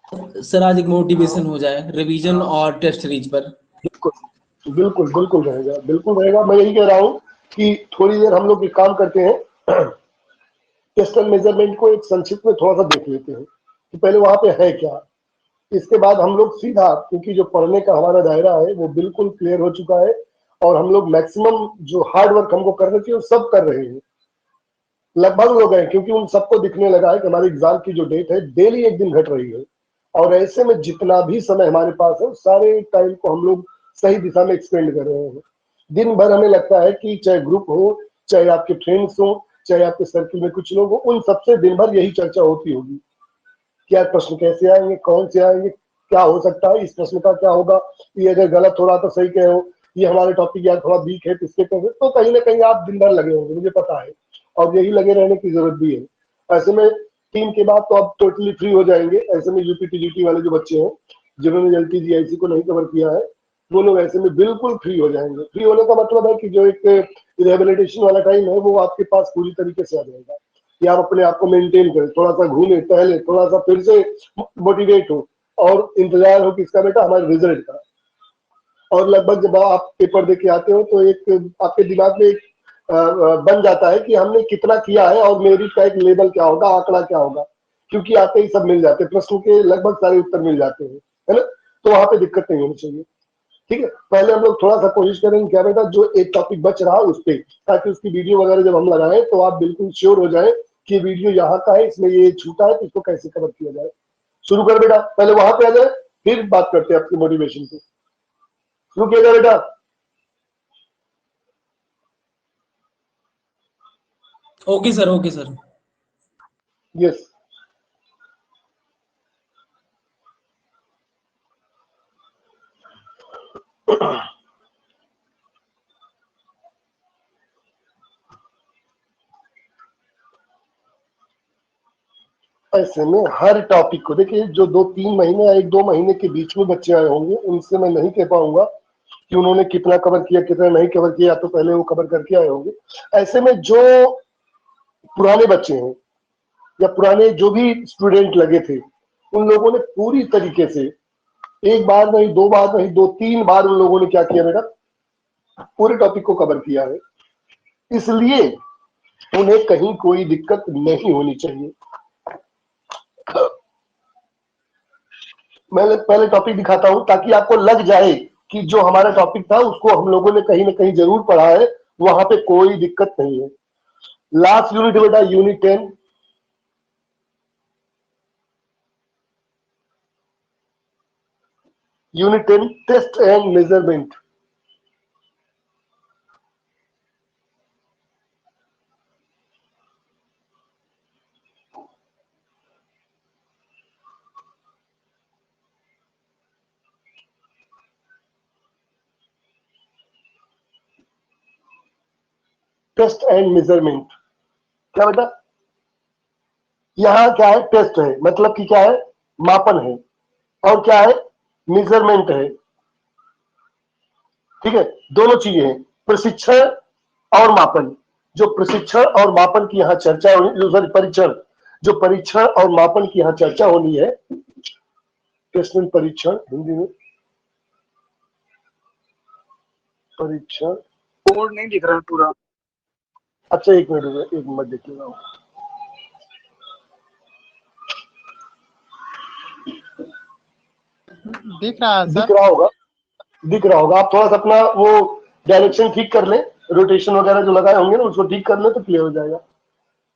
Sir आज एक motivation हो जाए रिवीजन और टेस्ट सीरीज पर। बिल्कुल बिल्कुल बिल्कुल रहेगा, बिल्कुल रहेगा। मैं यही कह रहा हूँ कि थोड़ी देर हम लोग एक काम करते हैं, टेस्ट एंड मेजरमेंट को एक संक्षिप्त में थोड़ा सा देख लेते हैं कि पहले वहां पे है क्या। इसके बाद हम लोग सीधा, क्योंकि जो पढ़ने का हमारा दायरा है वो बिल्कुल क्लियर हो चुका है और हम लोग मैक्सिमम जो हार्ड वर्क हमको करने चाहिए वो सब कर रहे हैं, लगभग हो गए, क्योंकि उन सबको दिखने लगा है कि हमारी एग्जाम की जो डेट है डेली एक दिन घट रही है। और ऐसे में जितना भी समय हमारे पास है सारे टाइम को हम लोग सही दिशा में एक्सपेंड कर रहे हैं। दिन भर हमें लगता है कि चाहे ग्रुप हो, चाहे आपके फ्रेंड्स हो, चाहे आपके सर्किल में कुछ लोग हो, उन सबसे दिन भर यही चर्चा होती होगी, क्या प्रश्न कैसे आएंगे, कौन से आएंगे, क्या हो सकता है, इस प्रश्न का क्या होगा, ये अगर गलत हो रहा तो सही कहे हो, ये हमारे टॉपिक यार थोड़ा वीक है तो इसके कैसे। तो कहीं ना कहीं आप दिन भर लगे होंगे, मुझे पता है, और यही लगे रहने की जरूरत भी है। ऐसे में 3 के बाद तो आप टोटली फ्री हो जाएंगे। ऐसे में यूपीटीजीटी वाले जो बच्चे हैं जिन्होंने एलटीजीआईसी को नहीं कवर किया है, वो लोग ऐसे में बिल्कुल फ्री हो जाएंगे। फ्री होने का मतलब है कि जो एक रिहेबिलिटेशन वाला टाइम है वो आपके पास पूरी तरीके से आ जाएगा कि आप अपने आप को मेंटेन करें, थोड़ा सा घूमे टहले, थोड़ा सा फिर से मोटिवेट हो और इंतजार हो किसका बेटा, हमारे रिजल्ट का। और लगभग जब आप पेपर दे के आते हो तो एक आपके दिमाग में एक बन जाता है कि हमने कितना किया है और मेरिट का एक लेवल क्या होगा, आंकड़ा क्या होगा, क्योंकि आते ही सब मिल जाते हैं, प्रश्नों के लगभग सारे उत्तर मिल जाते हैं, है ना। तो वहां पे दिक्कत नहीं होनी चाहिए। ठीक है, पहले हम लोग थोड़ा सा कोशिश करेंगे क्या बेटा, जो एक टॉपिक बच रहा उस पे, ताकि उसकी वीडियो वगैरह जब हम लगाएं तो आप बिल्कुल श्योर हो जाए कि वीडियो यहाँ का है, इसमें ये छूटा है तो इसको कैसे कवर किया जाए। शुरू कर बेटा, पहले वहां पे आ जाए, फिर बात करते हैं आपकी मोटिवेशन पे। शुरू किया जाए बेटा। Okay sir, okay sir. Yes. ऐसे में हर टॉपिक को देखिए, जो 2-3 महीने या 1-2 महीने के बीच में बच्चे आए होंगे उनसे मैं नहीं कह पाऊंगा कि उन्होंने कितना कवर किया कितना नहीं कवर किया, तो पहले वो कवर करके आए होंगे। ऐसे में जो पुराने बच्चे हैं या पुराने जो भी स्टूडेंट लगे थे, उन लोगों ने पूरी तरीके से एक बार नहीं, 2 बार नहीं, 2-3 बार उन लोगों ने क्या किया बेटा, पूरे टॉपिक को कवर किया है। इसलिए उन्हें कहीं कोई दिक्कत नहीं होनी चाहिए। मैं पहले टॉपिक दिखाता हूं ताकि आपको लग जाए कि जो हमारा टॉपिक था उसको हम लोगों ने कहीं ना कहीं जरूर पढ़ा है, वहां पे कोई दिक्कत नहीं है। लास्ट यूनिट बेटा, unit 10। Unit 10, test and measurement. Test and measurement क्या बेटा, यहाँ क्या है, टेस्ट है मतलब कि क्या है, मापन है, और क्या है, मेजरमेंट है। ठीक है, दोनों चीजें हैं, प्रशिक्षण और मापन। जो प्रशिक्षण और मापन की यहाँ चर्चा होनी, जो सॉरी परीक्षण, जो परीक्षण और मापन की यहाँ चर्चा होनी है, टेस्ट एंड परीक्षण हिंदी में, परीक्षण। बोर्ड नहीं दिख रहा पूरा। अच्छा एक मिनट देख लेना। दिख रहा है दिख सर। रहा होगा, दिख रहा होगा। आप थोड़ा सा अपना वो डायरेक्शन ठीक कर ले, रोटेशन वगैरह जो लगाए होंगे ना उसको ठीक कर ले तो क्लियर हो जाएगा।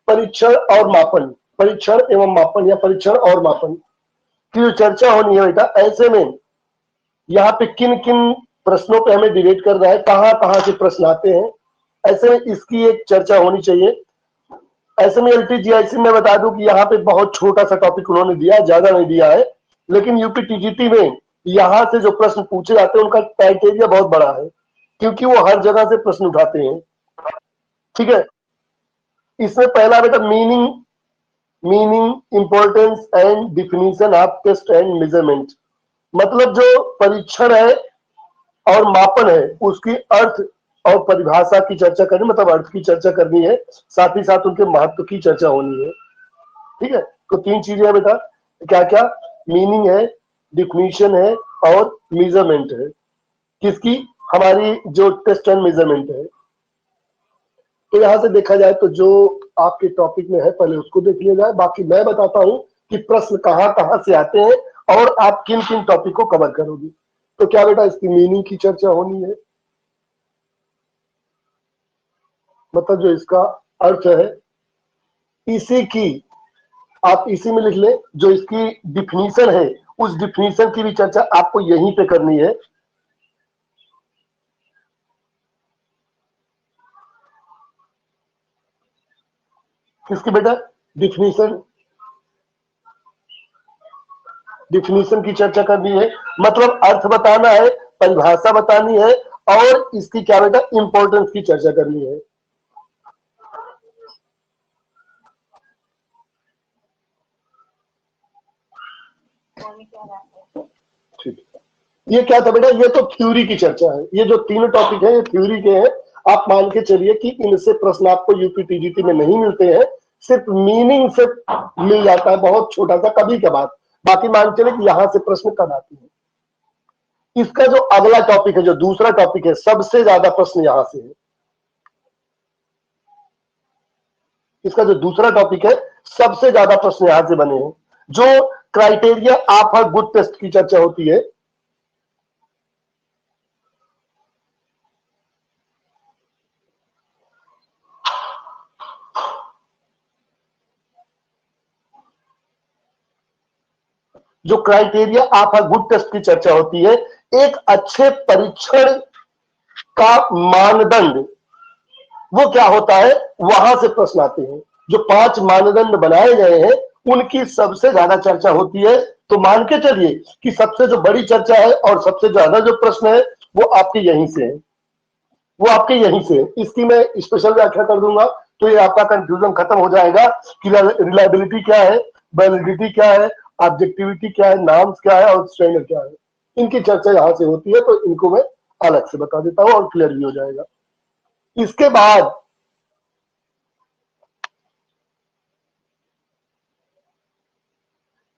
परीक्षण और मापन, परीक्षण एवं मापन या परीक्षण और मापन की जो चर्चा होनी है बेटा, ऐसे में यहाँ पे किन किन प्रश्नों पे हमें डिबेट करना है, कहाँ कहाँ से प्रश्न आते हैं, ऐसे में इसकी एक चर्चा होनी चाहिए। ऐसे में एलटीजीआईसी में बता दूं कि यहाँ पे बहुत छोटा सा टॉपिक उन्होंने दिया, ज्यादा नहीं दिया है, लेकिन यूपी टीजीटी में यहाँ से जो प्रश्न पूछे जाते हैं उनका क्राइटेरिया बहुत बड़ा है, क्योंकि वो हर जगह से प्रश्न उठाते हैं। ठीक है, इसमें पहला बेटा meaning importance and definition of test and measurement, मतलब जो परीक्षण है और मापन है उसकी अर्थ और परिभाषा की चर्चा करनी, मतलब अर्थ की चर्चा करनी है, साथ ही साथ उनके महत्व की चर्चा होनी है। ठीक है, तो 3 चीजें हैं बेटा, क्या क्या, मीनिंग है, डिफिनीशन है और मेजरमेंट है। किसकी? हमारी जो टेस्ट एंड मेजरमेंट है। तो यहां से देखा जाए तो जो आपके टॉपिक में है पहले उसको देख लिया जाए, बाकी मैं बताता हूं कि प्रश्न कहां कहां से आते हैं और आप किन किन टॉपिक को कवर करोगे। तो क्या बेटा इसकी मीनिंग की चर्चा होनी है, मतलब जो इसका अर्थ है इसी की आप इसी में लिख ले, जो इसकी डिफिनीशन है उस डिफिनीशन की भी चर्चा आपको यहीं पे करनी है। किसकी बेटा? डिफिनीशन, डिफिनीशन की चर्चा करनी है, मतलब अर्थ बताना है, परिभाषा बतानी है और इसकी क्या बेटा इंपॉर्टेंस की चर्चा करनी है। ठीक है, ये क्या था बेटा? ये तो थ्योरी की चर्चा है। ये जो तीन टॉपिक है ये थ्योरी के हैं। आप मान के चलिए कि इनसे प्रश्न आपको यूपीटीजीटी में नहीं मिलते हैं, सिर्फ मीनिंग से मिल जाता है, बहुत छोटा सा कभी कभार। बाकी मान चले कि यहां से प्रश्न कब आते हैं। इसका जो अगला टॉपिक है, जो दूसरा टॉपिक है, सबसे ज्यादा प्रश्न यहां से है। इसका जो दूसरा टॉपिक है सबसे ज्यादा प्रश्न यहां से बने हैं। जो criteria of a good test की चर्चा होती है, जो criteria of a good test की चर्चा होती है, एक अच्छे परीक्षण का मानदंड वो क्या होता है, वहां से प्रश्न आते हैं। जो 5 मानदंड बनाए गए हैं उनकी सबसे ज्यादा चर्चा होती है। तो मान के चलिए कि सबसे जो बड़ी चर्चा है और सबसे ज्यादा जो प्रश्न है वो आपके यहीं से है, वो आपके यहीं से है। इसकी मैं स्पेशल व्याख्या कर दूंगा तो ये आपका कंफ्यूजन खत्म हो जाएगा कि रिलायबिलिटी क्या है, वैलिडिटी क्या है, ऑब्जेक्टिविटी क्या है, नाम्स क्या है और स्टैंडर्ड क्या है। इनकी चर्चा यहां से होती है, तो इनको मैं अलग से बता देता हूं और क्लियर भी हो जाएगा। इसके बाद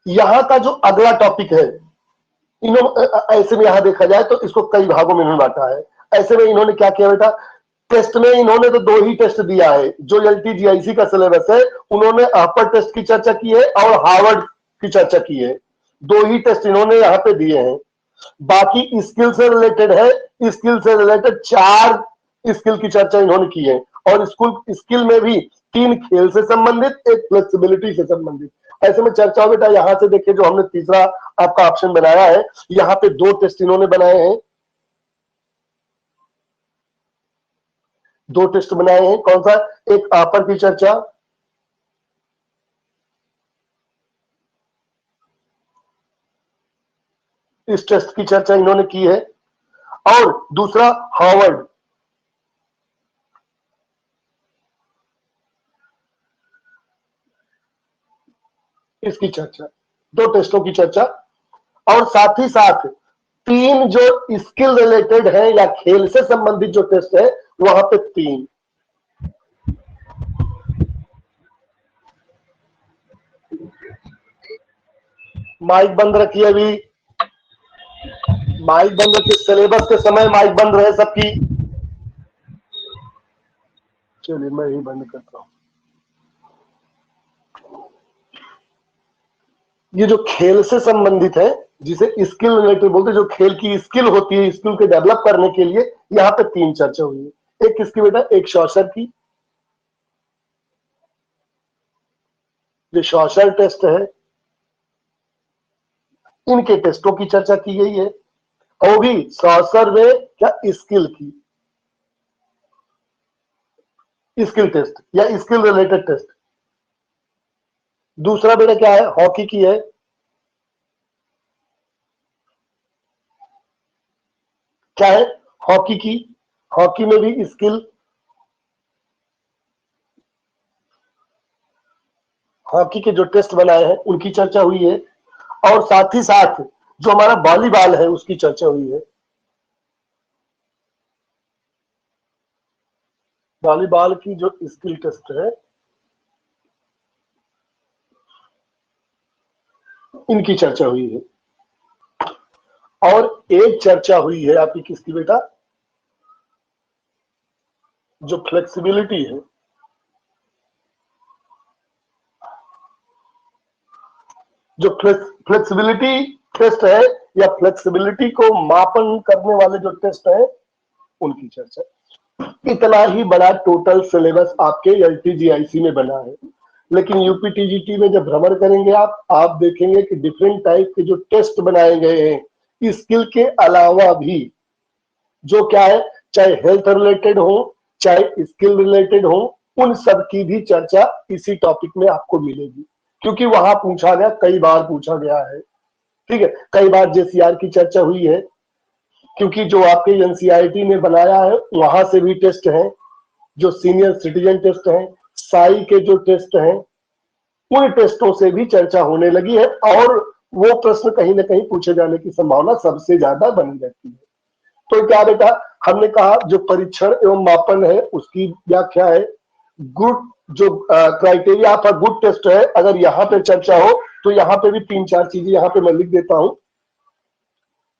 यहां का जो अगला टॉपिक है, इन्होंने ऐसे में यहां देखा जाए तो इसको कई भागों में इन्होंने बांटा है। ऐसे में इन्होंने क्या किया बेटा, टेस्ट में इन्होंने तो 2 ही टेस्ट दिया है। जो एलटीजीआईसी का सिलेबस है उन्होंने अपर टेस्ट की चर्चा की है और हार्वर्ड की चर्चा की है। 2 ही टेस्ट इन्होंने यहां पे दिए हैं। बाकी स्किल से रिलेटेड है, स्किल से रिलेटेड 4 स्किल की चर्चा इन्होंने की है। और स्कूल स्किल में भी 3 खेल से संबंधित, 1 फ्लेक्सिबिलिटी से संबंधित। ऐसे में चर्चा बेटा यहां से देखिए, जो हमने तीसरा आपका ऑप्शन बनाया है, यहां पे 2 टेस्ट इन्होंने बनाए हैं। 2 टेस्ट बनाए हैं। कौन सा? एक अपर की चर्चा, इस टेस्ट की चर्चा इन्होंने की है, और दूसरा हार्वर्ड, इसकी चर्चा। 2 टेस्टों की चर्चा, और साथ ही साथ 3 जो स्किल रिलेटेड है या खेल से संबंधित जो टेस्ट है वहां पे 3। माइक बंद रखिए, अभी माइक बंद रखिए, सिलेबस के समय माइक बंद रहे सबकी। चलिए मैं ही बंद करता हूं। ये जो खेल से संबंधित है, जिसे स्किल रिलेटेड बोलते हैं, जो खेल की स्किल होती है, स्किल को डेवलप करने के लिए यहाँ पे 3 चर्चा हुई है। एक किसकी बेटा? एक शॉशर की, जो शॉशर टेस्ट है, इनके टेस्टों की चर्चा की गई है। और भी शॉशर में क्या स्किल की, स्किल टेस्ट या स्किल रिलेटेड टेस्ट। दूसरा बेटा क्या है? हॉकी की है। क्या है? हॉकी की। हॉकी में भी स्किल, हॉकी के जो टेस्ट बनाए हैं उनकी चर्चा हुई है। और साथ ही साथ जो हमारा वॉलीबॉल है उसकी चर्चा हुई है। वॉलीबॉल की जो स्किल टेस्ट है, इनकी चर्चा हुई है। और एक चर्चा हुई है आपकी किसकी बेटा, जो फ्लेक्सिबिलिटी है, जो फ्लेक्सिबिलिटी टेस्ट है या फ्लेक्सिबिलिटी को मापन करने वाले जो टेस्ट है उनकी चर्चा। इतना ही बड़ा टोटल सिलेबस आपके एलटीजीआईसी में बना है, लेकिन यूपीटीजीटी में जब भ्रमण करेंगे आप देखेंगे कि डिफरेंट टाइप के जो टेस्ट बनाए गए हैं स्किल के अलावा भी, जो क्या है, चाहे हेल्थ रिलेटेड हो चाहे स्किल रिलेटेड हो, उन सब की भी चर्चा इसी टॉपिक में आपको मिलेगी, क्योंकि वहां पूछा गया, कई बार पूछा गया है। ठीक है, कई बार जेसीआर की चर्चा हुई है, क्योंकि जो आपके एनसीईआरटी ने बनाया है वहां से भी टेस्ट हैं, जो सीनियर सिटीजन टेस्ट हैं, साई के जो टेस्ट हैं, उन टेस्टों से भी चर्चा होने लगी है और वो प्रश्न कहीं ना कहीं पूछे जाने की संभावना सबसे ज्यादा बनी रहती है। तो क्या बेटा, हमने कहा जो परीक्षण एवं मापन है उसकी व्याख्या है, गुड जो क्राइटेरिया फॉर गुड टेस्ट है, अगर यहाँ पे चर्चा हो तो यहाँ पे भी 3-4 चीजें यहाँ पे मैं लिख देता हूं,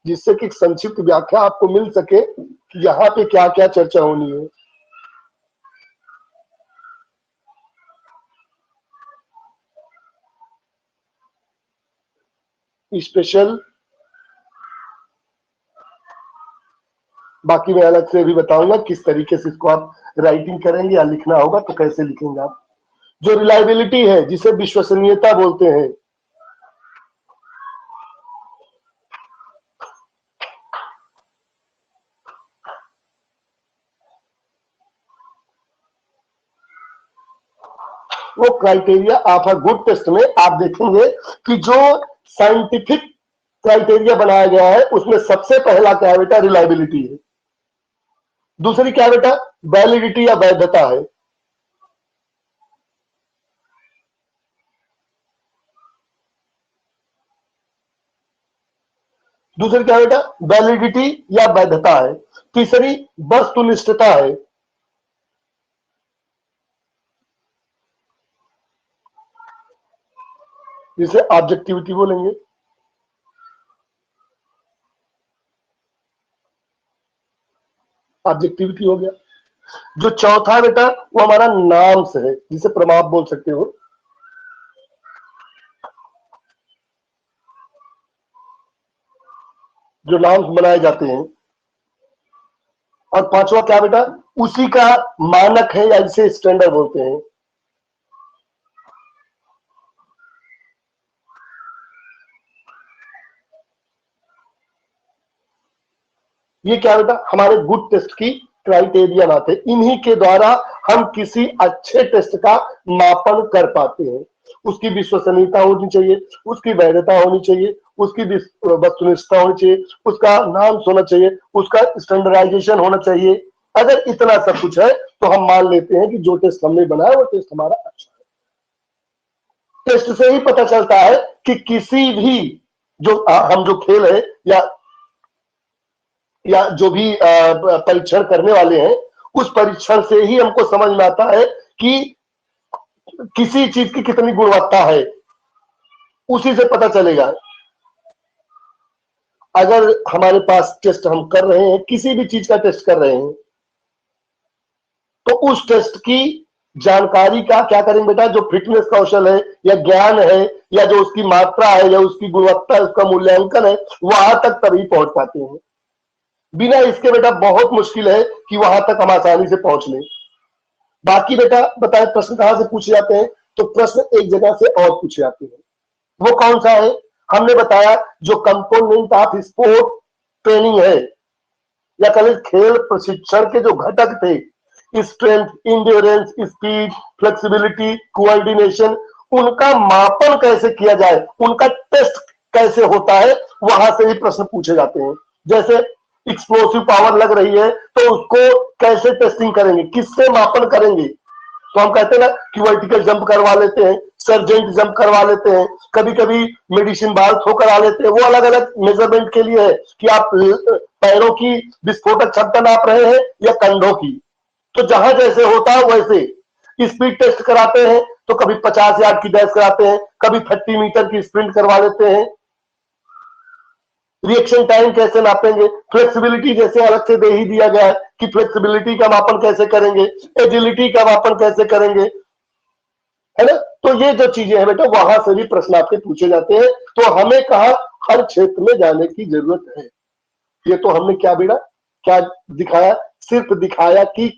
जिससे कि संक्षिप्त व्याख्या आपको मिल सके कि यहाँ पे क्या क्या चर्चा होनी है। स्पेशल, बाकी मैं अलग से भी बताऊंगा किस तरीके से इसको आप राइटिंग करेंगे या लिखना होगा तो कैसे लिखेंगे आप। जो रिलायबिलिटी है, जिसे विश्वसनीयता बोलते हैं, वो criteria of a good test में आप देखेंगे कि जो साइंटिफिक क्राइटेरिया बनाया गया है उसमें सबसे पहला क्या है बेटा, रिलायबिलिटी है। दूसरी क्या बेटा, वैलिडिटी या वैधता है। दूसरी क्या बेटा, वैलिडिटी या वैधता है। तीसरी वस्तुनिष्ठता है। जिसे ऑब्जेक्टिविटी बोलेंगे। ऑब्जेक्टिविटी हो गया। जो चौथा बेटा वो हमारा नाम्स है, जिसे प्रमाप बोल सकते हो। जो नाम्स बनाए जाते हैं। और पांचवा क्या बेटा, उसी का मानक है या जिसे स्टैंडर्ड बोलते हैं। ये क्या बेटा, हमारे गुड टेस्ट की क्राइटेरिया आते हैं। इन्हीं के द्वारा हम किसी अच्छे टेस्ट का मापन कर पाते हैं। उसकी विश्वसनीयता होनी चाहिए, उसकी वैधता होनी चाहिए, उसकी वस्तुनिष्ठता होनी चाहिए, उसका नाम होना चाहिए, उसका स्टैंडर्डाइजेशन होना चाहिए। अगर इतना सब कुछ है तो हम मान लेते हैं कि जो टेस्ट हमने बनाया वो टेस्ट हमारा अच्छा है। टेस्ट से ही पता चलता है कि किसी भी जो हम जो खेल है या जो भी परीक्षण करने वाले हैं, उस परीक्षण से ही हमको समझ में आता है कि किसी चीज की कितनी गुणवत्ता है, उसी से पता चलेगा। अगर हमारे पास टेस्ट हम कर रहे हैं, किसी भी चीज का टेस्ट कर रहे हैं, तो उस टेस्ट की जानकारी का क्या करेंगे बेटा, जो फिटनेस कौशल है या ज्ञान है या जो उसकी मात्रा है या उसकी गुणवत्ता है, उसका मूल्यांकन है, वहां तक तभी पहुंच पाते हैं। बिना इसके बेटा बहुत मुश्किल है कि वहां तक हम आसानी से पहुंच लें। बाकी बेटा बताए प्रश्न कहां से पूछे जाते हैं, तो प्रश्न एक जगह से और पूछे जाते हैं। वो कौन सा है, हमने बताया जो कंपोनेंट ऑफ स्पोर्ट ट्रेनिंग है या कल खेल प्रशिक्षण के जो घटक थे, strength, endurance, speed, flexibility, coordination, उनका मापन कैसे किया जाए, उनका टेस्ट कैसे होता है, वहां से ही प्रश्न पूछे जाते हैं। जैसे एक्सप्लोसिव पावर लग रही है तो उसको कैसे टेस्टिंग करेंगे, किससे मापन करेंगे। तो हम कहते हैं ना कि वर्टिकल जंप करवा लेते हैं, सर्जेंट जंप करवा लेते हैं, कभी कभी मेडिसिन बाल थ्रो करा लेते हैं। वो अलग अलग मेजरमेंट के लिए है कि आप पैरों की विस्फोटक क्षमता नाप रहे हैं या कंधों की। तो जहां जैसे होता है वैसे स्पीड टेस्ट कराते हैं, तो कभी 50 यार्ड की डैश कराते हैं, कभी 30 मीटर की स्प्रिंट करवा लेते हैं। रिएक्शन टाइम कैसे नापेंगे, फ्लेक्सिबिलिटी जैसे अलग से दे ही दिया गया है कि फ्लेक्सिबिलिटी का मापन कैसे करेंगे, एजिलिटी का मापन कैसे करेंगे, है ना। तो ये जो चीजें हैं बेटा, वहां से भी प्रश्न आपके पूछे जाते हैं। तो हमें कहा हर क्षेत्र में जाने की जरूरत है। ये तो हमने क्या बेटा, क्या दिखाया, सिर्फ दिखाया कि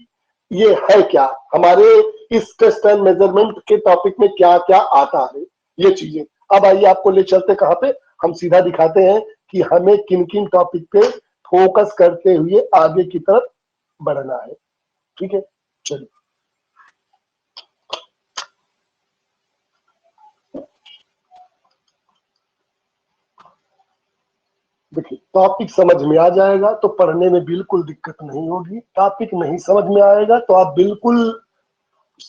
ये है क्या, हमारे इस टेस्ट एंड मेजरमेंट के टॉपिक में क्या क्या आता है, ये चीजें। अब आइए आपको ले चलते कहां पे, हम सीधा दिखाते हैं कि हमें किन किन टॉपिक पे फोकस करते हुए आगे की तरफ बढ़ना है। ठीक है, चलिए। देखिए, टॉपिक समझ में आ जाएगा तो पढ़ने में बिल्कुल दिक्कत नहीं होगी। टॉपिक नहीं समझ में आएगा तो आप बिल्कुल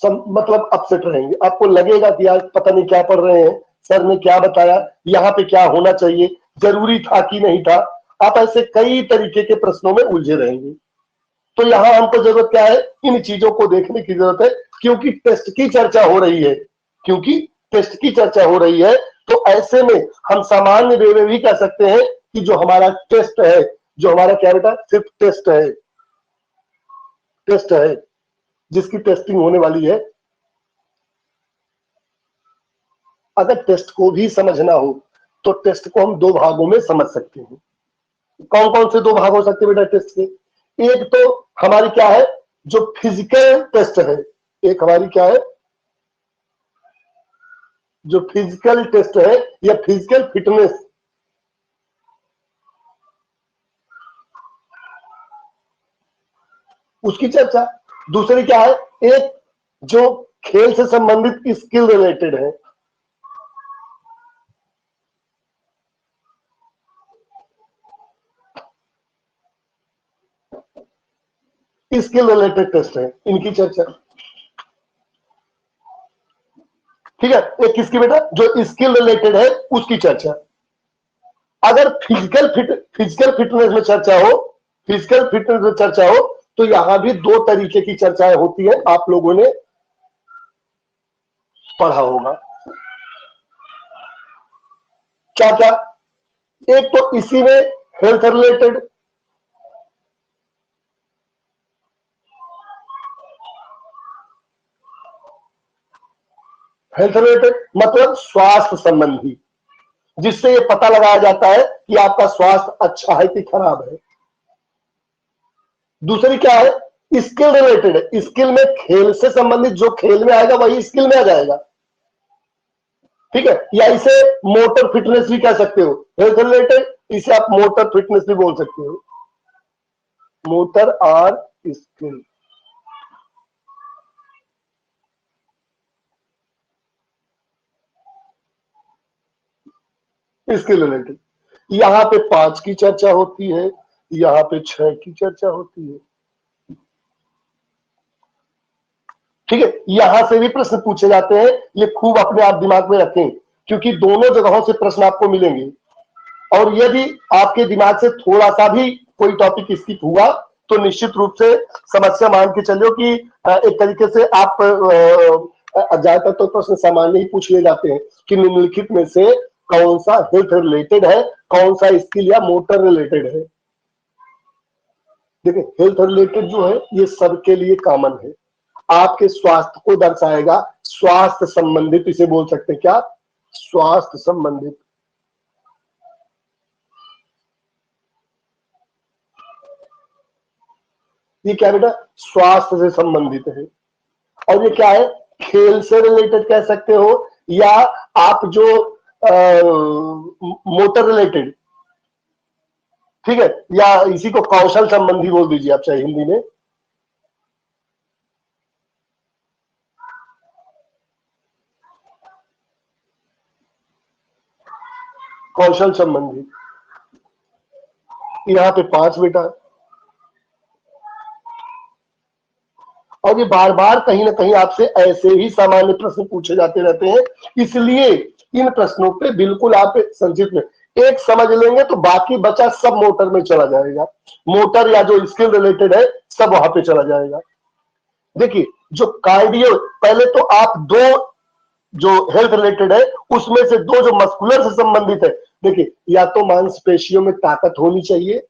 मतलब अपसेट रहेंगे। आपको लगेगा कि यार पता नहीं क्या पढ़ रहे हैं, सर ने क्या बताया, यहाँ पे क्या होना चाहिए, जरूरी था कि नहीं था। आप ऐसे कई तरीके के प्रश्नों में उलझे रहेंगे। तो यहाँ हमको जरूरत क्या है, इन चीजों को देखने की जरूरत है, क्योंकि टेस्ट की चर्चा हो रही है, क्योंकि टेस्ट की चर्चा हो रही है। तो ऐसे में हम सामान्य वे में भी कह सकते हैं कि जो हमारा टेस्ट है, जो हमारा क्या बेटा, सिर्फ टेस्ट है, टेस्ट है जिसकी टेस्टिंग होने वाली है। अगर टेस्ट को भी समझना हो तो टेस्ट को हम दो भागों में समझ सकते हैं। कौन कौन से दो भाग हो सकते हैं बेटा टेस्ट के? एक तो हमारी क्या है, जो फिजिकल टेस्ट है, एक हमारी क्या है, जो फिजिकल टेस्ट है या फिजिकल फिटनेस, उसकी चर्चा। दूसरी क्या है, एक जो खेल से संबंधित स्किल रिलेटेड है, स्किल रिलेटेड टेस्ट है, इनकी चर्चा। ठीक है, एक किसकी बेटा, जो स्किल रिलेटेड है उसकी चर्चा। अगर फिजिकल फिटनेस में चर्चा हो, फिजिकल फिटनेस में चर्चा हो, तो यहां भी दो तरीके की चर्चाएं होती है, आप लोगों ने पढ़ा होगा। क्या क्या, एक तो इसी में हेल्थ रिलेटेड, हेल्थ रिलेटेड मतलब स्वास्थ्य संबंधी, जिससे ये पता लगाया जाता है कि आपका स्वास्थ्य अच्छा है कि खराब है। दूसरी क्या है, स्किल रिलेटेड है, स्किल में खेल से संबंधित, जो खेल में आएगा वही स्किल में आ जाएगा। ठीक है, या इसे मोटर फिटनेस भी कह सकते हो, हेल्थ रिलेटेड, इसे आप मोटर फिटनेस भी बोल सकते हो, मोटर और स्किल। स्किल रिलेटेड, यहां पे 5 की चर्चा होती है, यहां पे 6 की चर्चा होती है। ठीक है, यहां से भी प्रश्न पूछे जाते हैं, ये खूब अपने आप दिमाग में रखें, क्योंकि दोनों जगहों से प्रश्न आपको मिलेंगे। और यदि आपके दिमाग से थोड़ा सा भी कोई टॉपिक स्किप हुआ तो निश्चित रूप से समस्या मान के चलो कि एक तरीके से आप ज्यादातर तो प्रश्न सामान्य ही पूछ लिए जाते हैं कि निम्नलिखित में से कौन सा हेल्थ रिलेटेड है, कौन सा स्किल या मोटर रिलेटेड है। देखिए, हेल्थ रिलेटेड जो है ये सबके लिए कॉमन है, आपके स्वास्थ्य को दर्शाएगा, स्वास्थ्य संबंधित इसे बोल सकते हैं, क्या, स्वास्थ्य संबंधित। ये क्या बेटा, स्वास्थ्य से संबंधित है। और ये क्या है, खेल से रिलेटेड कह सकते हो, या आप जो मोटर रिलेटेड, ठीक है, या इसी को कौशल संबंधी बोल दीजिए आप चाहे हिंदी में। कौशल संबंधी, यहाँ पे 5 बेटा, और ये बार बार कहीं ना कहीं आपसे ऐसे ही सामान्य प्रश्न पूछे जाते रहते हैं, इसलिए इन प्रश्नों पे बिल्कुल आप संक्षिप्त में एक समझ लेंगे तो बाकी बचा सब मोटर में चला जाएगा, मोटर या जो स्किल रिलेटेड है सब वहां पे चला जाएगा। देखिए, जो कार्डियो, पहले तो आप दो जो हेल्थ रिलेटेड है उसमें से दो जो मस्कुलर से संबंधित है, देखिए या तो मांसपेशियों में ताकत होनी चाहिए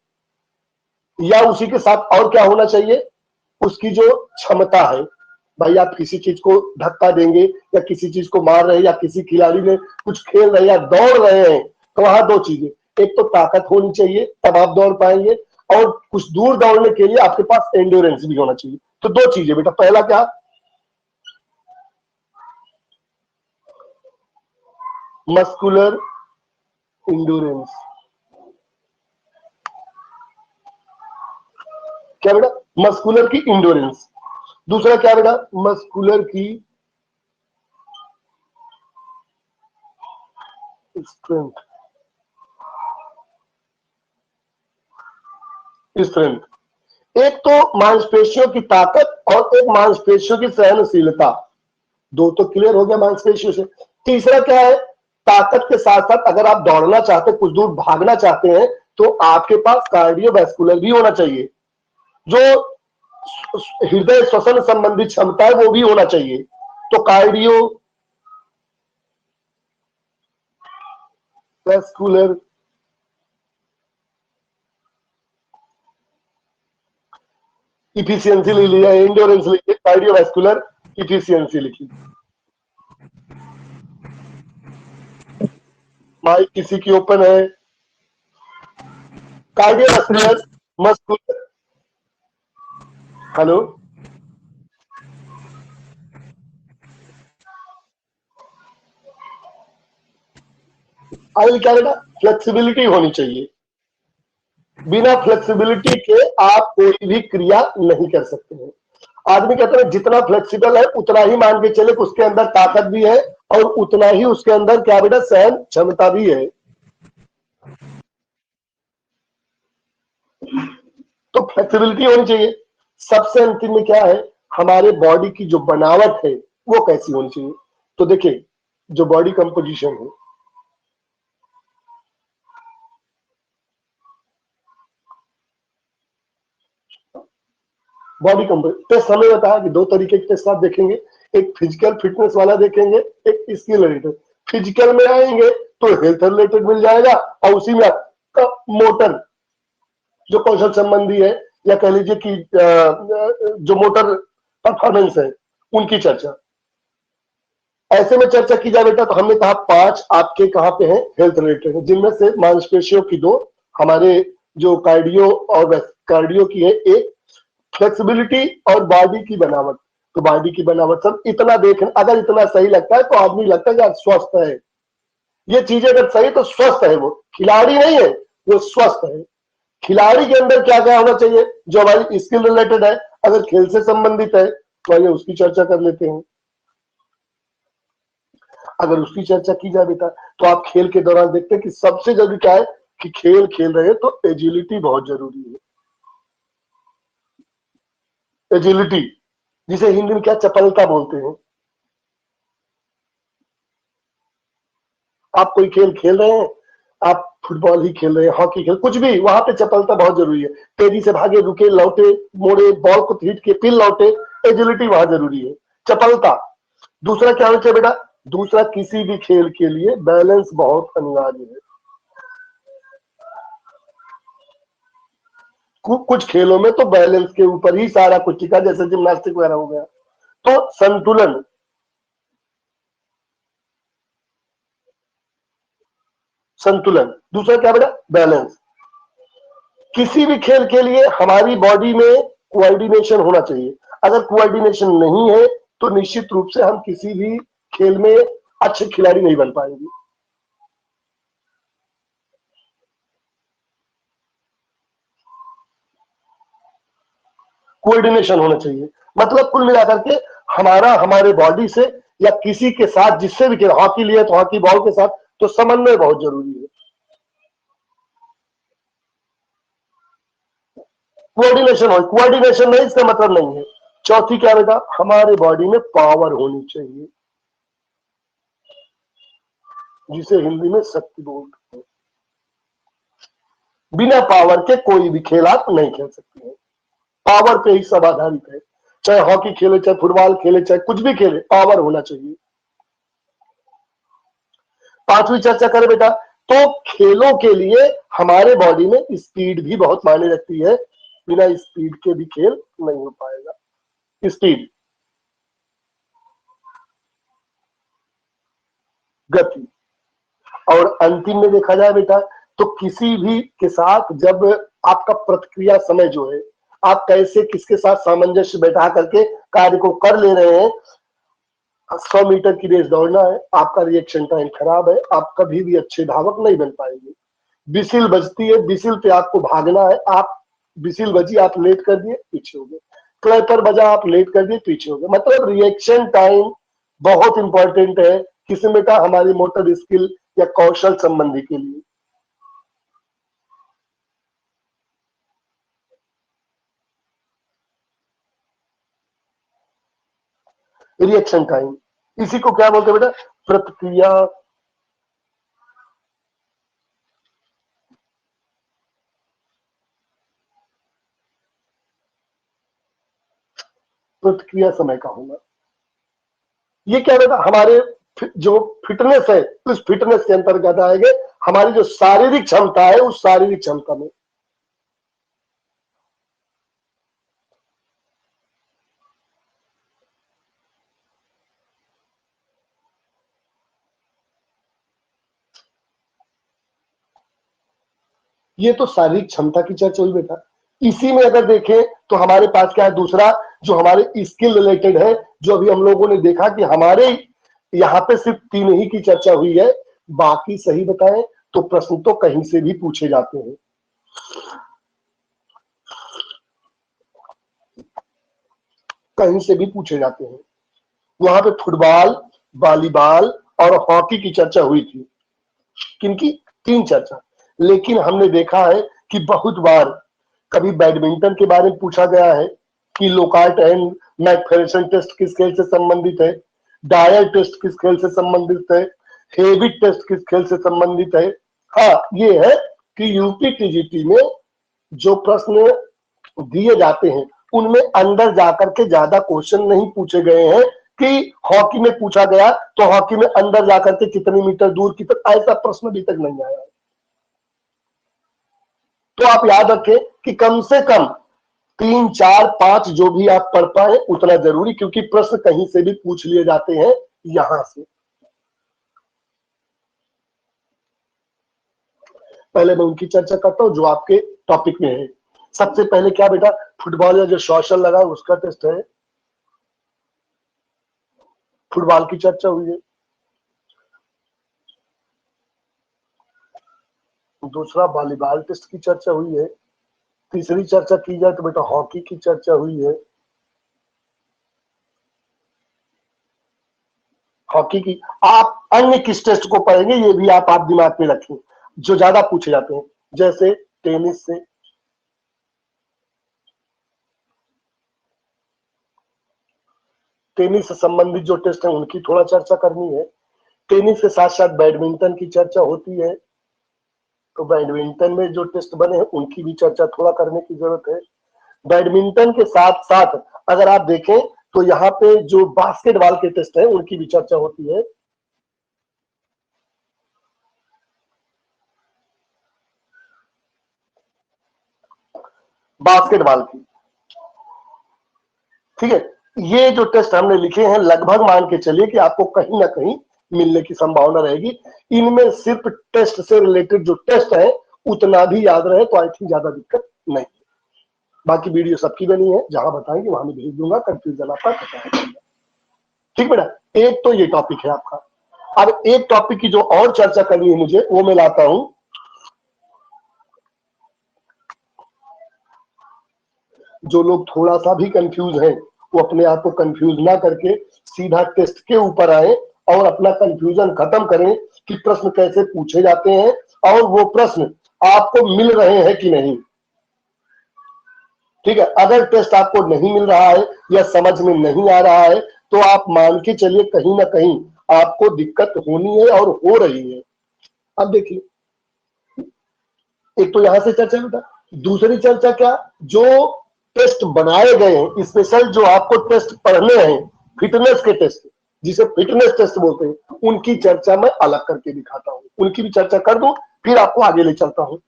या उसी के साथ और क्या होना चाहिए, उसकी जो क्षमता है। भाई आप किसी चीज को धक्का देंगे या किसी चीज को मार रहे हैं या किसी खिलाड़ी ने कुछ खेल रहे हैं या दौड़ रहे हैं, तो वहां दो चीजें, एक तो ताकत होनी चाहिए तब आप दौड़ पाएंगे, और कुछ दूर दौड़ने के लिए आपके पास एंड्योरेंस भी होना चाहिए। तो दो चीजें बेटा, पहला क्या, मस्कुलर इंड्योरेंस, क्या बेटा, मस्कुलर की इंड्योरेंस। दूसरा क्या बेटा, मस्कुलर की स्ट्रेंथ, स्ट्रेंथ। एक तो मांसपेशियों की ताकत और एक मांसपेशियों की सहनशीलता, दो तो क्लियर हो गया मांसपेशियों से। तीसरा क्या है, ताकत के साथ साथ अगर आप दौड़ना चाहते हैं, कुछ दूर भागना चाहते हैं, तो आपके पास कार्डियोवैस्कुलर भी होना चाहिए, जो हृदय श्वसन संबंधी क्षमता है वो भी होना चाहिए। तो कार्डियो वैस्कुलर इफिशियंसी ले लिया, एंड्योरेंस लिखिए, कार्डियोवैस्कुलर इफिशियंसी लिखिए। माइक किसी की ओपन है, कार्डियोवैस्कुलर मस्कुलर, हेलो, आगे क्या बेटा, फ्लेक्सिबिलिटी होनी चाहिए। बिना फ्लेक्सिबिलिटी के आप कोई भी क्रिया नहीं कर सकते हैं। आदमी कहते हैं जितना फ्लेक्सिबल है उतना ही मान के चले कि उसके अंदर ताकत भी है और उतना ही उसके अंदर क्या बेटा, सहन क्षमता भी है। तो फ्लेक्सिबिलिटी होनी चाहिए। सबसे अंतिम में क्या है, हमारे बॉडी की जो बनावट है वो कैसी होनी चाहिए। तो देखिए जो बॉडी कंपोजिशन है, बॉडी कंपोजिशन टेस्ट हमें बताया कि दो तरीके के टेस्ट आप देखेंगे, एक फिजिकल फिटनेस वाला देखेंगे, एक स्किल रिलेटेड। फिजिकल में आएंगे तो हेल्थ रिलेटेड मिल जाएगा और उसी में आपका मोटर जो कौशल संबंधी है या कह लीजिए कि जो मोटर परफॉर्मेंस है उनकी चर्चा। ऐसे में चर्चा की जाए बेटा तो हमने कहा 5 आपके कहां पे हैं, हेल्थ रिलेटेड है, जिनमें से मांसपेशियों की 2, हमारे जो कार्डियो और कार्डियो की है एक, फ्लेक्सिबिलिटी और बॉडी की बनावट। तो बॉडी की बनावट सब इतना देखें, अगर इतना सही लगता है तो आदमी लगता है यार स्वस्थ है। ये चीजें अगर सही तो स्वस्थ है, वो खिलाड़ी नहीं है, वो स्वस्थ है। खिलाड़ी के अंदर क्या क्या होना चाहिए, जो हमारी स्किल रिलेटेड है, अगर खेल से संबंधित है तो आइए उसकी चर्चा कर लेते हैं। अगर उसकी चर्चा की जाए बेटा तो आप खेल के दौरान देखते हैं कि सबसे जरूरी क्या है कि खेल खेल रहे हैं तो एजिलिटी बहुत जरूरी है। एजिलिटी जिसे हिंदी में क्या चपलता बोलते हैं। आप कोई खेल खेल रहे हैं, आप फुटबॉल ही खेल रहे हैं, हॉकी खेल, कुछ भी, वहां पे चपलता बहुत जरूरी है। तेजी से भागे, रुके, लौटे, मोड़े, बॉल को हिट के फिर लौटे, एजिलिटी वहां जरूरी है, चपलता। दूसरा क्या होना चाहिए बेटा, दूसरा किसी भी खेल के लिए बैलेंस बहुत अनिवार्य है। कुछ खेलों में तो बैलेंस के ऊपर ही सारा कुछ टिका, जैसे जिम्नास्टिक वगैरह हो गया। तो संतुलन, संतुलन, दूसरा क्या बेटा, बैलेंस। किसी भी खेल के लिए हमारी बॉडी में कोऑर्डिनेशन होना चाहिए। अगर कोऑर्डिनेशन नहीं है तो निश्चित रूप से हम किसी भी खेल में अच्छे खिलाड़ी नहीं बन पाएंगे। कोऑर्डिनेशन होना चाहिए, मतलब कुल मिलाकर के हमारा हमारे बॉडी से या किसी के साथ जिससे भी खेल, हॉकी लिए तो हॉकी बॉल के साथ, तो समन्वय बहुत जरूरी है। कोऑर्डिनेशन हो, कोऑर्डिनेशन नहीं इसका मतलब नहीं है। चौथी क्या बेटा, हमारे बॉडी में पावर होनी चाहिए, जिसे हिंदी में शक्ति बोलते हैं। बिना पावर के कोई भी खेल आप नहीं खेल सकते हैं, पावर पे ही सब आधारित है। चाहे हॉकी खेले, चाहे फुटबॉल खेले, चाहे कुछ भी खेले, पावर होना चाहिए। पांचवी चर्चा करें बेटा, तो खेलों के लिए हमारे बॉडी में स्पीड भी बहुत मायने रखती है, बिना स्पीड के भी खेल नहीं हो पाएगा। स्पीड, गति, और अंतिम में देखा जाए बेटा तो किसी भी के साथ जब आपका प्रतिक्रिया समय जो है, आप कैसे किसके साथ सामंजस्य बैठा करके कार्य को कर ले रहे हैं। 100 मीटर की रेस दौड़ना है, आपका रिएक्शन टाइम खराब है, आप कभी भी अच्छे धावक नहीं बन पाएंगे। बिसिल बजती है, बिसिल पे आपको भागना है, आप बिसिल बजी आप लेट कर दिए पीछे हो गए, क्लैपर बजा आप लेट कर दिए पीछे हो गए। मतलब रिएक्शन टाइम बहुत इंपॉर्टेंट है किसी में का हमारी मोटर स्किल या कौशल संबंधी के लिए। रिएक्शन टाइम, इसी को क्या बोलते हैं बेटा, प्रतिक्रिया प्रतिक्रिया समय का होना। ये क्या बेटा, हमारे जो फिटनेस है उस फिटनेस के अंतर्गत आएंगे हमारी जो शारीरिक क्षमता है, उस शारीरिक क्षमता में। ये तो शारीरिक क्षमता की चर्चा हुई बेटा। इसी में अगर देखें तो हमारे पास क्या है दूसरा, जो हमारे स्किल रिलेटेड है, जो अभी हम लोगों ने देखा कि हमारे यहाँ पे सिर्फ 3 ही की चर्चा हुई है, बाकी सही बताएं तो प्रश्न तो कहीं से भी पूछे जाते हैं। कहीं से भी पूछे जाते हैं। वहां पे फुटबॉल, वॉलीबॉल और हॉकी की चर्चा हुई थी, किनकी, 3 चर्चा। लेकिन हमने देखा है कि बहुत बार कभी बैडमिंटन के बारे में पूछा गया है कि लोकार्ट एंड मैकफेरसन टेस्ट किस खेल से संबंधित है, डायर टेस्ट किस खेल से संबंधित है, हेविट टेस्ट किस खेल से संबंधित है। हाँ, ये है कि यूपी टीजीटी में जो प्रश्न दिए जाते हैं उनमें अंदर जाकर के ज्यादा क्वेश्चन नहीं पूछे गए हैं कि हॉकी में पूछा गया तो हॉकी में अंदर जाकर के कितने मीटर दूर कितना, ऐसा प्रश्न अभी तक नहीं आया। तो आप याद रखें कि कम से कम 3, 4, 5 जो भी आप पढ़ पाए उतना जरूरी, क्योंकि प्रश्न कहीं से भी पूछ लिए जाते हैं यहां से। पहले मैं उनकी चर्चा करता हूं जो आपके टॉपिक में है। सबसे पहले क्या बेटा, फुटबॉल या जो सोशल लगा उसका टेस्ट है, फुटबॉल की चर्चा हुई है। दूसरा वॉलीबॉल टेस्ट की चर्चा हुई है। तीसरी चर्चा की जाए तो बेटा हॉकी की चर्चा हुई है। हॉकी की आप अन्य किस टेस्ट को पढ़ेंगे ये भी आप दिमाग में रखें जो ज्यादा पूछे जाते हैं, जैसे टेनिस से, टेनिस से संबंधित जो टेस्ट है उनकी थोड़ा चर्चा करनी है। टेनिस के साथ साथ बैडमिंटन की चर्चा होती है, तो बैडमिंटन में जो टेस्ट बने हैं उनकी भी चर्चा थोड़ा करने की जरूरत है। बैडमिंटन के साथ साथ अगर आप देखें तो यहाँ पे जो बास्केटबॉल के टेस्ट है उनकी भी चर्चा होती है। बास्केटबॉल की, ठीक है। ये जो टेस्ट हमने लिखे हैं लगभग मान के चलिए कि आपको कहीं ना कहीं मिलने की संभावना रहेगी। इनमें सिर्फ टेस्ट से रिलेटेड जो टेस्ट है उतना भी याद रहे तो आई थिंक ज्यादा दिक्कत नहीं। बाकी वीडियो सबकी बनी है, जहां बताएंगे वहां मैं भेज दूंगा, कंफ्यूजन आपका खत्म। ठीक बेटा, एक तो ये टॉपिक है आपका। अब एक टॉपिक की जो और चर्चा करनी है मुझे, वो मैं लाता हूं। जो लोग थोड़ा सा भी कंफ्यूज हैं वो अपने आप को कंफ्यूज ना करके सीधा टेस्ट के ऊपर आए और अपना कंफ्यूजन खत्म करें कि प्रश्न कैसे पूछे जाते हैं और वो प्रश्न आपको मिल रहे हैं कि नहीं। ठीक है, अगर टेस्ट आपको नहीं मिल रहा है या समझ में नहीं आ रहा है तो आप मान के चलिए कहीं ना कहीं आपको दिक्कत होनी है और हो रही है। अब देखिए, एक तो यहां से चर्चा बेटा, दूसरी चर्चा क्या, जो टेस्ट बनाए गए हैं स्पेशल, जो आपको टेस्ट पढ़ने हैं फिटनेस के टेस्ट, जिसे फिटनेस टेस्ट बोलते हैं, उनकी चर्चा मैं अलग करके दिखाता हूँ। उनकी भी चर्चा कर दूं, फिर आपको आगे ले चलता हूँ।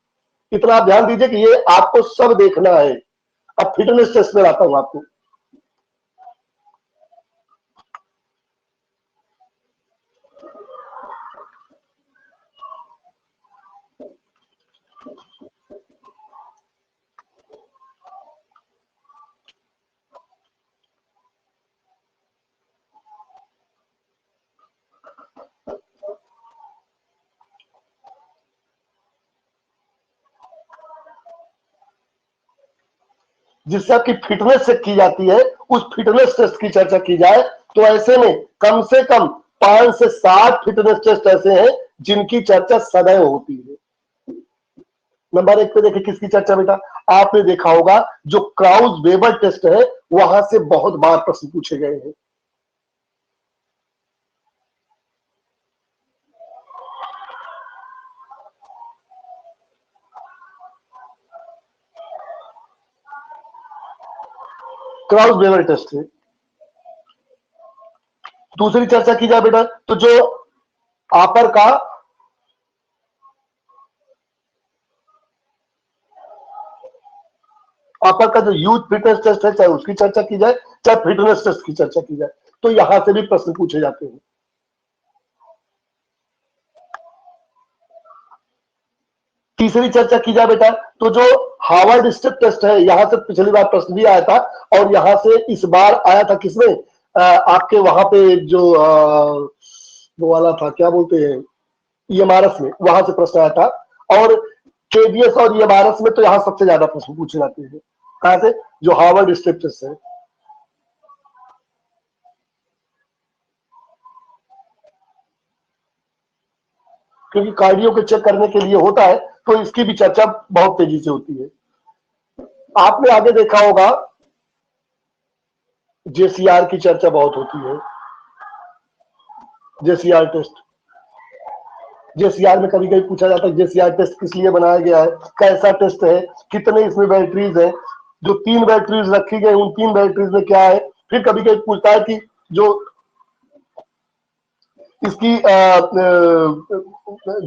इतना आप ध्यान दीजिए कि ये आपको सब देखना है। अब फिटनेस टेस्ट में आता हूं आपको। जिससे आपकी फिटनेस चेक की जाती है, उस फिटनेस टेस्ट की चर्चा की जाए तो ऐसे में कम से कम 5 से 7 फिटनेस टेस्ट ऐसे हैं जिनकी चर्चा सदैव होती है। नंबर 1 पे देखिए किसकी चर्चा बेटा, आपने देखा होगा जो क्राउज वेबर टेस्ट है, वहां से बहुत बार प्रश्न पूछे गए हैं। क्राउज वेबर टेस्ट है। दूसरी चर्चा की जाए बेटा तो जो अपर का जो यूथ फिटनेस टेस्ट है, चाहे उसकी चर्चा की जाए, चाहे फिटनेस टेस्ट की चर्चा की जाए, तो यहां से भी प्रश्न पूछे जाते हैं। तीसरी चर्चा की जाए बेटा तो जो हार्वर्ड स्टेप टेस्ट है, यहां से पिछली बार प्रश्न भी आया था, और यहां से इस बार आया था किसमें, आपके वहां पे जो वो वाला था, क्या बोलते हैं, ईएमआरएस में, वहां से प्रश्न आया था। और केबीएस और ईएमआरएस में तो यहां सबसे ज्यादा प्रश्न पूछे जाते हैं। कहां से, जो हार्वर्ड स्टेप टेस्ट है। क्योंकि कार्डियो को चेक करने के लिए होता है, तो इसकी भी चर्चा बहुत तेजी से होती है। आपने आगे देखा होगा जेसीआर की चर्चा बहुत होती है। जेसीआर टेस्ट, जेसीआर में कभी कभी पूछा जाता है जेसीआर टेस्ट किस लिए बनाया गया है, कैसा टेस्ट है, कितने इसमें बैटरीज है, जो 3 बैटरीज रखी गई उन 3 बैटरीज में क्या है। फिर कभी कभी पूछता है कि जो इसकी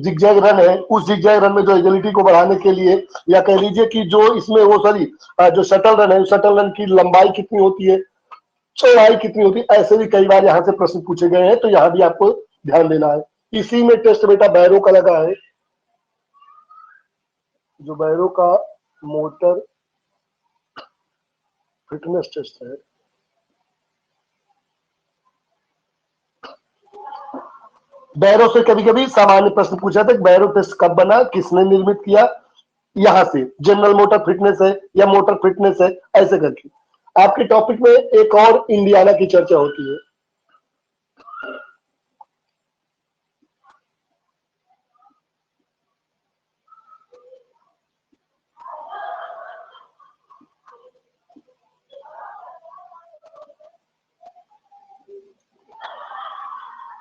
जिगजैग रन है, उस जिगजैग रन में जो एजिलिटी को बढ़ाने के लिए, या कह लीजिए कि जो इसमें वो सॉरी जो शटल रन है, शटल रन की लंबाई कितनी होती है, चौड़ाई कितनी होती है, ऐसे भी कई बार यहाँ से प्रश्न पूछे गए हैं, तो यहाँ भी आपको ध्यान देना है। इसी में टेस्ट बेटा बैरो का लगा है, जो बैरो का मोटर फिटनेस टेस्ट है। बैरो से कभी कभी सामान्य प्रश्न पूछा था, बैरो टेस्ट कब बना, किसने निर्मित किया, यहां से जनरल मोटर फिटनेस है या मोटर फिटनेस है, ऐसे करके आपके टॉपिक में एक और इंडियाना की चर्चा होती है।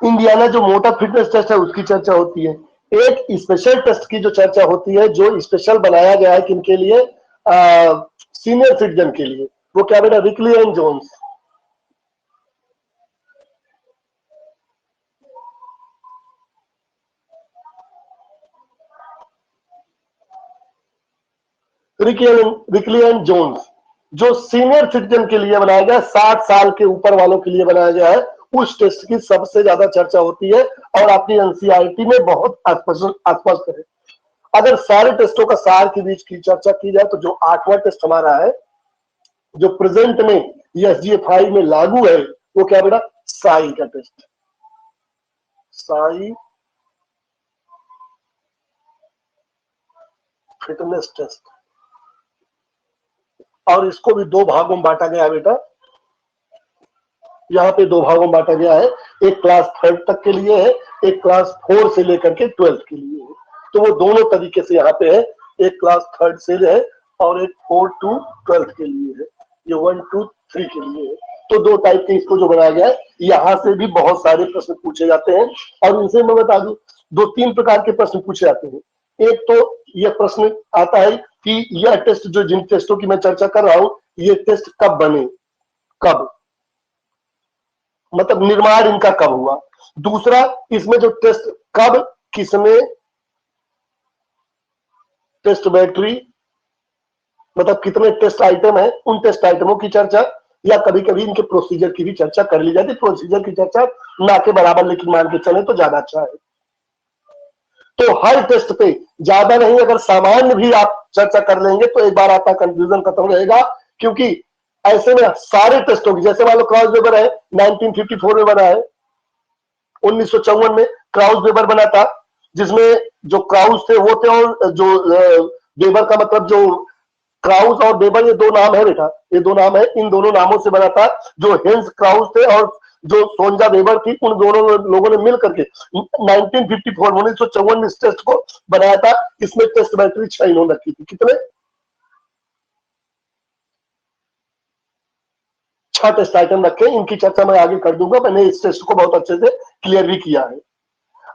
इंडियाना जो मोटर फिटनेस टेस्ट है उसकी चर्चा होती है। एक स्पेशल टेस्ट की जो चर्चा होती है, जो स्पेशल बनाया गया है किनके लिए, सीनियर सिटीजन के लिए, वो क्या बेटा, Rickly and Jones. Rickly and Jones जो सीनियर सिटीजन के लिए बनाया गया, 60 साल के ऊपर वालों के लिए बनाया गया है, उस टेस्ट की सबसे ज्यादा चर्चा होती है और आपकी एनसीईआरटी में बहुत स्पष्ट है। अगर सारे टेस्टों का सार के बीच की चर्चा की जाए तो जो 8वां टेस्ट हमारा है, जो प्रेजेंट में एसजीएफ में लागू है, वो क्या बेटा, साई का टेस्ट, साई फिटनेस टेस्ट। और इसको भी 2 भागों में बांटा गया है बेटा, यहाँ पे 2 भागों में बांटा गया है, एक क्लास 3 तक के लिए है, एक क्लास 4 से लेकर के 12 के लिए है। तो वो दोनों तरीके से यहाँ पे है, एक क्लास 3 से है और एक 4 to 12 के लिए है, ये 1 to 3 के लिए है। तो 2 टाइप के इसको जो बनाया गया है, यहाँ से भी बहुत सारे प्रश्न पूछे जाते हैं। और इनसे मैं बता दूं, 2-3 प्रकार के प्रश्न पूछे जाते हैं। एक तो यह प्रश्न आता है कि यह टेस्ट, जो जिन टेस्टों की मैं चर्चा कर रहा हूं, ये टेस्ट कब बने, कब। मतलब निर्माण इनका कब हुआ। दूसरा, इसमें जो टेस्ट कब किसने टेस्ट बैटरी मतलब कितने टेस्ट आइटम है, उन टेस्ट आइटमों की चर्चा, या कभी कभी इनके प्रोसीजर की भी चर्चा कर ली जाती। प्रोसीजर की चर्चा ना के बराबर लेकिन मान के चले तो ज्यादा अच्छा है। तो हर टेस्ट पे ज्यादा नहीं, अगर सामान्य भी आप चर्चा कर लेंगे तो एक बार आपका कंफ्यूजन खत्म रहेगा। क्योंकि ऐसे में सारे टेस्टों की, जैसे मान लो क्राउस वेबर है 1954 में बना है, 1954 में क्राउस वेबर बना था, जिसमें जो क्राउस थे वो थे, और जो वेबर का मतलब जो क्राउस और वेबर ये दो नाम है बेटा, ये दो नाम है, इन दोनों नामों से बना था। जो हेंस क्राउस थे और जो सोंजा वेबर थी, उन दोनों लोगों ने मिल करके 1954 में इस टेस्ट को बनाया था। इसमें टेस्ट बैटरी 6 इन्होंने रखी थी। कितने? 6 टेस्ट आइटम रखे। इनकी चर्चा मैं आगे कर दूंगा, मैंने इस टेस्ट को बहुत अच्छे से क्लियर भी किया है।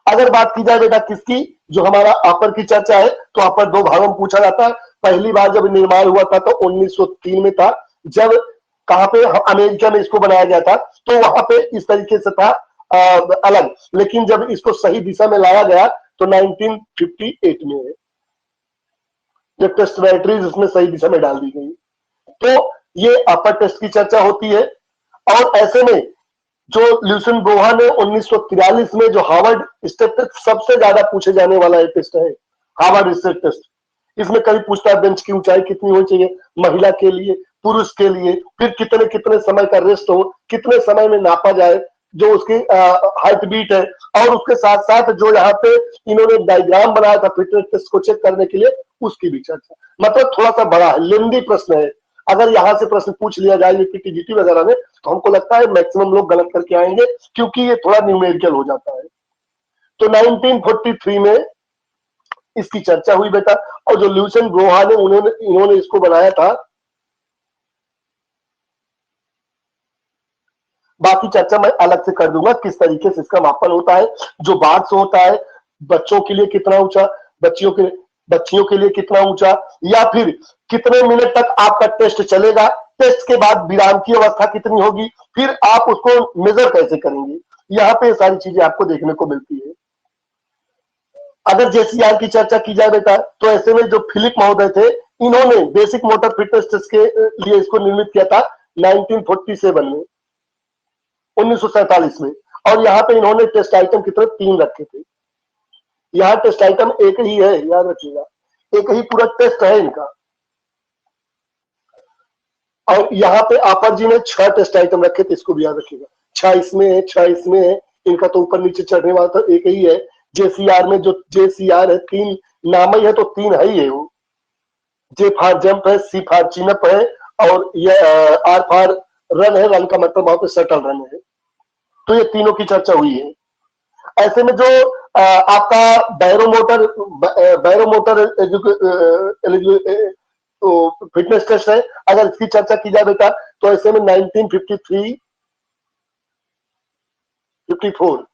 अगर बात की जाए बेटा किसकी, जो हमारा अपर की चर्चा है, तो अपर दो भागों में पूछा जाता है। पहली बार जब निर्माण हुआ था तो 1903 में था, जब कहां पे, अमेरिका में इसको बनाया गया था, तो वहां पे इस तरीके से था अलग। लेकिन जब इसको सही दिशा में लाया गया तो 1958 में है, जब टेस्ट बैटरीज उसमें सही दिशा में डाल दी गई। तो ये अपर टेस्ट की चर्चा होती है। और ऐसे में जो ल्यूसन ब्रोहा ने 1943 में जो हार्वर्ड स्टेप टेस्ट सबसे ज्यादा पूछे जाने वाला एक टेस्ट है, हार्वर्ड स्टेप टेस्ट। इसमें कभी पूछता है बेंच की ऊंचाई कितनी होनी चाहिए महिला के लिए, पुरुष के लिए, फिर कितने कितने समय का रेस्ट हो, कितने समय में नापा जाए, जो उसकी हार्ट बीट है, और उसके साथ साथ जो यहाँ पे इन्होंने डायग्राम बनाया था फिटनेस टेस्ट को चेक करने के लिए, उसकी भी चर्चा। मतलब थोड़ा सा बड़ा है, लेंदी प्रश्न है। अगर यहाँ से प्रश्न पूछ लिया जाए टीजीटी वगैरह में, तो हमको लगता है मैक्सिमम लोग गलत करके आएंगे, क्योंकि ये थोड़ा न्यूमेरिकल हो जाता है। तो 1943 में इसकी चर्चा हुई बेटा, और जो ल्यूसन ब्रोहा ने इन्होंने इसको बनाया था। बाकी चर्चा मैं अलग से कर दूंगा किस तरीके से इसका मापन होता है। जो बात से होता है, बच्चों के लिए कितना ऊंचा, बच्चियों के लिए कितना ऊंचा, या फिर कितने मिनट तक आपका टेस्ट चलेगा, टेस्ट के बाद विराम की अवस्था कितनी होगी, फिर आप उसको मेजर कैसे करेंगे, यहाँ पे सारी चीजें आपको देखने को मिलती है। अगर जेसीआर की चर्चा की जाए बेटा, तो ऐसे में जो फिलिप महोदय थे, इन्होंने बेसिक मोटर फिटनेस टेस्ट के लिए इसको निर्मित किया था 1947 में, 1947 में। और यहाँ पे इन्होंने टेस्ट आइटम कितने 3 रखे थे। यहाँ टेस्ट आइटम एक ही है, याद रखिएगा, एक ही पूरा टेस्ट है इनका। और यहाँ पे अपर जी ने 6 टेस्ट आइटम रखे थे, इसको भी याद रखिएगा। 6 इसमें है, 6 इसमें है, इनका तो ऊपर नीचे चढ़ने वाला तो एक ही है। जेसीआर में जो जेसीआर है 3 नाम ही है, तो 3 है ही है वो। जे फॉर जंप है, सी फॉर चिनअप है, और ये आर फॉर रन है, रन का मतलब वहां पे शटल रन है। तो ये तीनों की चर्चा हुई है। ऐसे में जो आपका बैरोमोटर फिटनेस टेस्ट है, अगर इसकी चर्चा की जाए बेटा, तो ऐसे में 1953, 54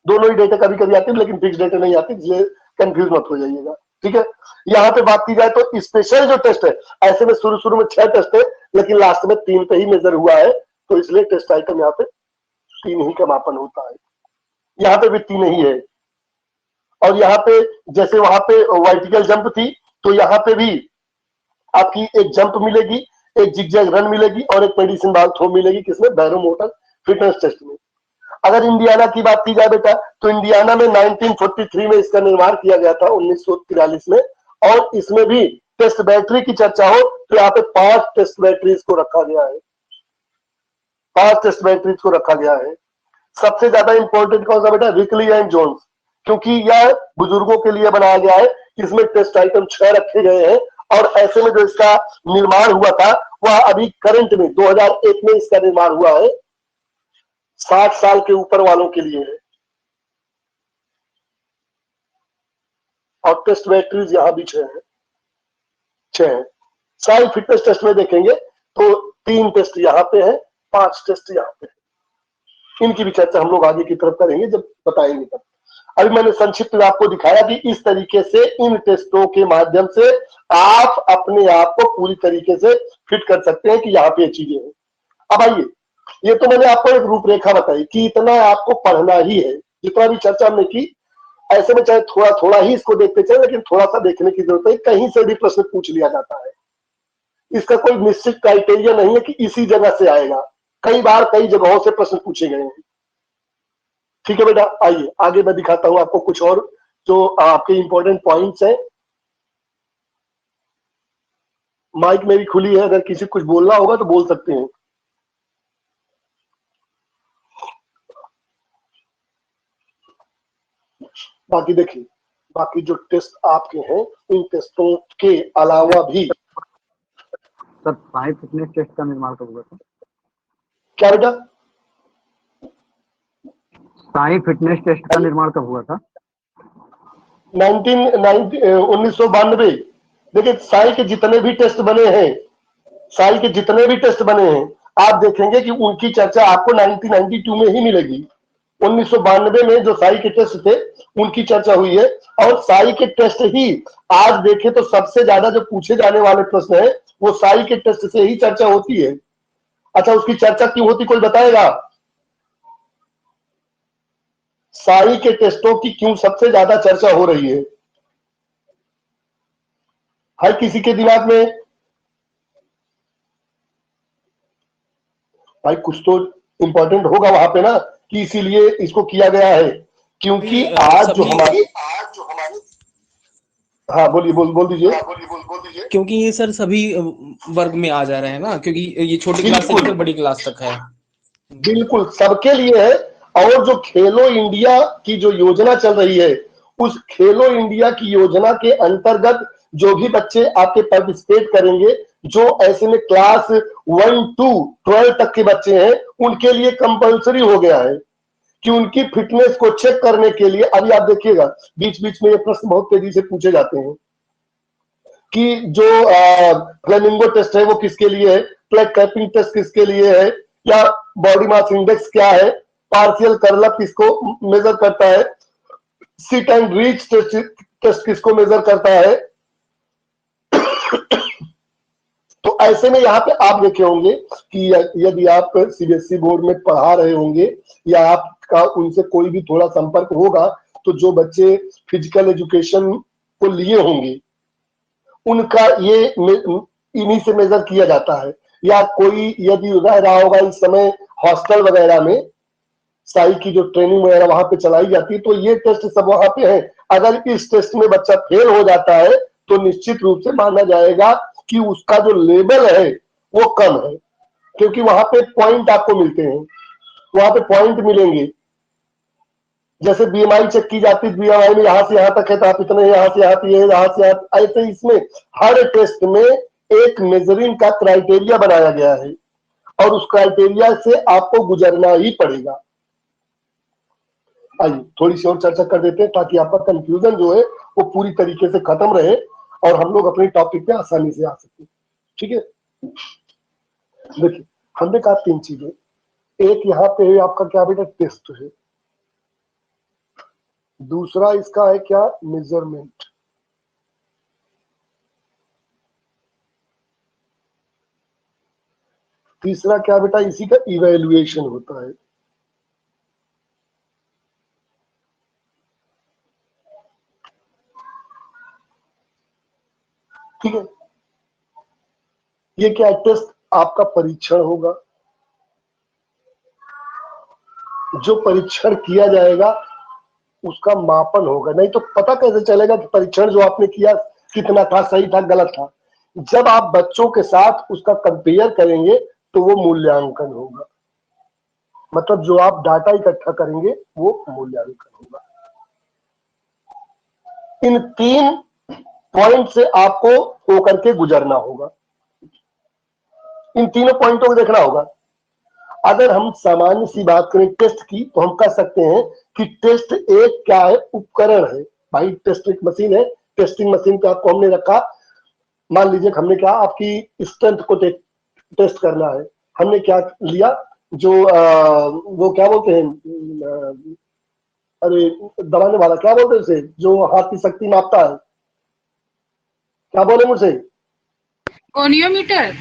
दोनों ही डेटा कभी कभी आते हैं, लेकिन फिक्स डेटा नहीं आती, इसलिए कंफ्यूज मत हो जाइएगा। ठीक है, यहाँ पे बात की जाए तो स्पेशल जो टेस्ट है, ऐसे में शुरू में 6 टेस्ट है, लेकिन लास्ट में 3 पे ही मेजर हुआ है, तो इसलिए टेस्ट आइटम यहाँ पे 3 ही का मापन होता है। यहाँ पे भी 3 ही है। और यहाँ पे जैसे वहां पे वर्टिकल जंप थी, तो यहाँ पे भी आपकी एक जंप मिलेगी, एक जिगजैग रन मिलेगी, और एक मेडिसिन बॉल थ्रो मिलेगी। किसमें? बैरोमोटर फिटनेस टेस्ट में। अगर इंडियाना की बात की जाए बेटा, तो इंडियाना में 1943 में इसका निर्माण किया गया था, 1943 में। और इसमें भी टेस्ट बैटरी की चर्चा हो तो यहाँ पे 5 टेस्ट बैटरीज को रखा गया है, 5 टेस्ट बैटरीज को रखा गया है। सबसे ज्यादा इंपॉर्टेंट कौन सा बेटा? रिकली एंड जोन्स, क्योंकि यह बुजुर्गों के लिए बनाया गया है। इसमें टेस्ट आइटम 6 रखे गए हैं। और ऐसे में जो इसका निर्माण हुआ था, वह अभी करंट में 2001 में इसका निर्माण हुआ है, 60 साल के ऊपर वालों के लिए है। और टेस्ट बैटरीज यहां भी 6 है। सारी फिटनेस टेस्ट में देखेंगे तो 3 टेस्ट यहाँ पे है, 5 टेस्ट यहाँ पे है। इनकी भी चर्चा हम लोग आगे की तरफ करेंगे, जब बताएंगे तब। अभी मैंने संक्षिप्त में आपको दिखाया कि इस तरीके से इन टेस्टों के माध्यम से आप अपने आप को पूरी तरीके से फिट कर सकते हैं कि यहाँ पे चीजें हैं। अब आइए ये तो मैंने आपको एक रूपरेखा बताई कि इतना आपको पढ़ना ही है, जितना भी चर्चा हमने की। ऐसे में चाहे थोड़ा थोड़ा ही इसको देखते चले, लेकिन थोड़ा सा देखने की जरूरत है। कहीं से भी प्रश्न पूछ लिया जाता है, इसका कोई निश्चित क्राइटेरिया नहीं है कि इसी जगह से आएगा। कई बार कई जगहों से प्रश्न पूछे गए हैं। ठीक है बेटा, आइए आगे मैं दिखाता हूं आपको कुछ और जो आपके इंपॉर्टेंट पॉइंट्स हैं। माइक मेरी खुली है, अगर किसी कुछ बोलना होगा तो बोल सकते हैं। बाकी देखिए, बाकी जो टेस्ट आपके हैं, इन टेस्टों के अलावा भी सर साई फिटनेस टेस्ट का निर्माण कब हुआ था? क्या बेटा? साई फिटनेस टेस्ट का निर्माण कब हुआ था? 1992। देखिए, साई के जितने भी टेस्ट बने हैं, साई के जितने भी टेस्ट बने हैं, आप देखेंगे कि उनकी चर्चा आपको 1992 में ही मिलेगी। 1992 में जो साई के टेस्ट थे उनकी चर्चा हुई है। और साई के टेस्ट ही आज देखें तो सबसे ज्यादा जो पूछे जाने वाले प्रश्न है वो साई के टेस्ट से ही चर्चा होती है। अच्छा, उसकी चर्चा क्यों होती, कोई बताएगा? साई के टेस्टों की क्यों सबसे ज्यादा चर्चा हो रही है? हर किसी के दिमाग में भाई कुछ तो इंपॉर्टेंट होगा वहां पे ना, कि इसीलिए इसको किया गया है। क्योंकि आज जो हमारी हाँ बोलिए, बोल दीजिए। क्योंकि ये सर सभी वर्ग में आ जा रहे हैं ना, क्योंकि ये छोटी क्लास से लेकर बड़ी क्लास तक है। बिल्कुल सबके लिए है। और जो खेलो इंडिया की जो योजना चल रही है, उस खेलो इंडिया की योजना के अंतर्गत जो भी बच्चे आपके पार्टिसिपेट करेंगे, जो ऐसे में क्लास 1 to 12 तक के बच्चे हैं, उनके लिए कंपलसरी हो गया है कि उनकी फिटनेस को चेक करने के लिए, अभी आप देखिएगा बीच बीच में ये प्रश्न बहुत तेजी से पूछे जाते हैं कि जो फ्लेमिंगो टेस्ट है वो किसके लिए है, प्लेट कैपिंग टेस्ट किसके लिए है, या बॉडी मास इंडेक्स क्या है, पार्शियल कर्ल अप किसको मेजर करता है, सिट एंड रीच टेस्ट किसको मेजर करता है। तो ऐसे में यहाँ पे आप देखे होंगे कि यदि आप सीबीएसई बोर्ड में पढ़ा रहे होंगे या आपका उनसे कोई भी थोड़ा संपर्क होगा, तो जो बच्चे फिजिकल एजुकेशन को लिए होंगे उनका ये इन्हीं से मेजर किया जाता है। या कोई यदि रह रहा होगा इस समय हॉस्टल वगैरह में, साई की जो ट्रेनिंग वगैरह वहां पे चलाई जाती है, तो ये टेस्ट सब वहां पे है। अगर इस टेस्ट में बच्चा फेल हो जाता है तो निश्चित रूप से माना जाएगा कि उसका जो लेवल है वो कम है, क्योंकि वहां पे पॉइंट आपको मिलते हैं, वहां पे पॉइंट मिलेंगे। जैसे बीएमआई चेक की जाती है, बीएमआई में यहां से यहां तक है तो आप इतने, यहां से यहां पे, यहां से यहां, ऐसे इसमें हर टेस्ट में एक मेजरिंग का क्राइटेरिया बनाया गया है और उस क्राइटेरिया से आपको गुजरना ही पड़ेगा। आइए थोड़ी सी और चर्चा कर देते हैं ताकि आपका कंफ्यूजन जो है वो पूरी तरीके से खत्म रहे और हम लोग अपने टॉपिक पे आसानी से आ सके। ठीक है, देखिए हमने कहा 3 चीजें। एक यहाँ पे आपका क्या बेटा, टेस्ट है। दूसरा इसका है क्या, मेजरमेंट। तीसरा क्या बेटा, इसी का इवेल्युएशन होता है। ठीक है, ये क्या टेस्ट आपका परीक्षण होगा। जो परीक्षण किया जाएगा उसका मापन होगा, नहीं तो पता कैसे चलेगा कि परीक्षण जो आपने किया कितना था, सही था, गलत था। जब आप बच्चों के साथ उसका कंपेयर करेंगे तो वो मूल्यांकन होगा। मतलब जो आप डाटा इकट्ठा करेंगे वो मूल्यांकन होगा। इन 3 पॉइंट से आपको होकर के गुजरना होगा, इन तीनों पॉइंटों को देखना होगा। अगर हम सामान्य सी बात करें टेस्ट की, तो हम कह सकते हैं कि टेस्ट एक क्या है, उपकरण है। भाई टेस्ट एक मशीन है, टेस्टिंग मशीन पे आपको हमने रखा। मान लीजिए हमने कहा आपकी स्ट्रेंथ को टेस्ट करना है, हमने क्या लिया, जो वो क्या बोलते हैं, अरे दबाने वाला क्या बोलते हैं उसे, जो हाथ की शक्ति मापता है, क्या बोले मुझे, गोनियोमीटर।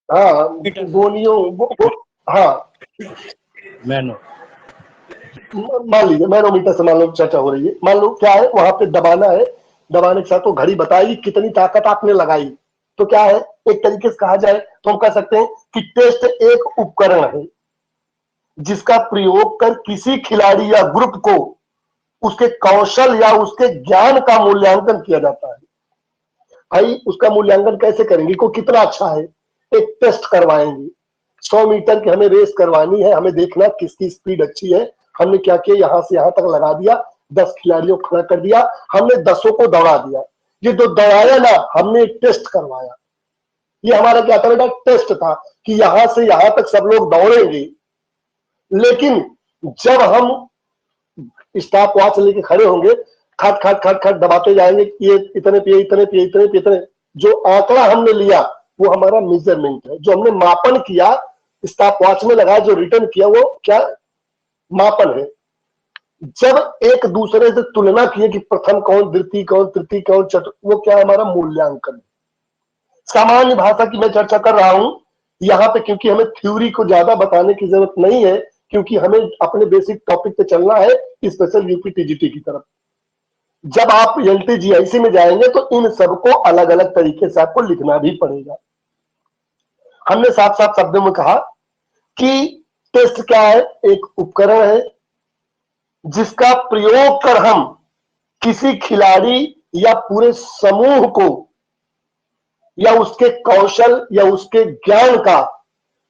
हाँ गोनियो हाँ मैनो। मान लीजिए मैनोमीटर से मान लो चर्चा हो रही है, मान लो क्या है वहां पे दबाना है, दबाने के साथ वो घड़ी बताएगी कितनी ताकत आपने लगाई। तो क्या है, एक तरीके से कहा जाए तो हम कह सकते हैं कि टेस्ट एक उपकरण है जिसका प्रयोग कर किसी खिलाड़ी या ग्रुप को उसके कौशल या उसके ज्ञान का मूल्यांकन किया जाता है। भाई उसका मूल्यांकन कैसे करेंगे, को कितना अच्छा है, एक टेस्ट करवाएंगे। 100 मीटर की हमें रेस करवानी है, हमें देखना किसकी स्पीड अच्छी है, हमने क्या किया, यहां से यहां तक लगा दिया, 10 खिलाड़ियों को खड़ा कर दिया, हमने 10 को दौड़ा दिया। ये जो दौड़ाया ना, हमने एक टेस्ट करवाया। ये हमारा क्या था बेटा, टेस्ट था कि यहां से यहां तक सब लोग दौड़ेंगे। लेकिन जब हम स्टॉप वॉच लेके खड़े होंगे, खट खट खट खट दबाते जाएंगे, ये इतने पे इतने पे इतने पे इतने, जो आंकड़ा हमने लिया वो हमारा मेजरमेंट है, जो हमने मापन किया, स्टॉप वॉच में लगाया, जो रिटर्न किया वो क्या मापन है। जब एक दूसरे से तुलना किए कि प्रथम कौन, द्वितीय कौन, तृतीय कौन, चतुर्थ, वो क्या हमारा मूल्यांकन है। सामान्य भाषा की मैं चर्चा कर रहा हूं यहाँ पे, क्योंकि हमें थ्योरी को ज्यादा बताने की जरूरत नहीं है, क्योंकि हमें अपने बेसिक टॉपिक पे चलना है, स्पेशल यूपी टीजीटी की तरफ। जब आप एलटीजीआईसी में जाएंगे तो इन सबको अलग अलग तरीके से आपको लिखना भी पड़ेगा। हमने साफ साफ शब्दों में कहा कि टेस्ट क्या है, एक उपकरण है जिसका प्रयोग कर हम किसी खिलाड़ी या पूरे समूह को या उसके कौशल या उसके ज्ञान का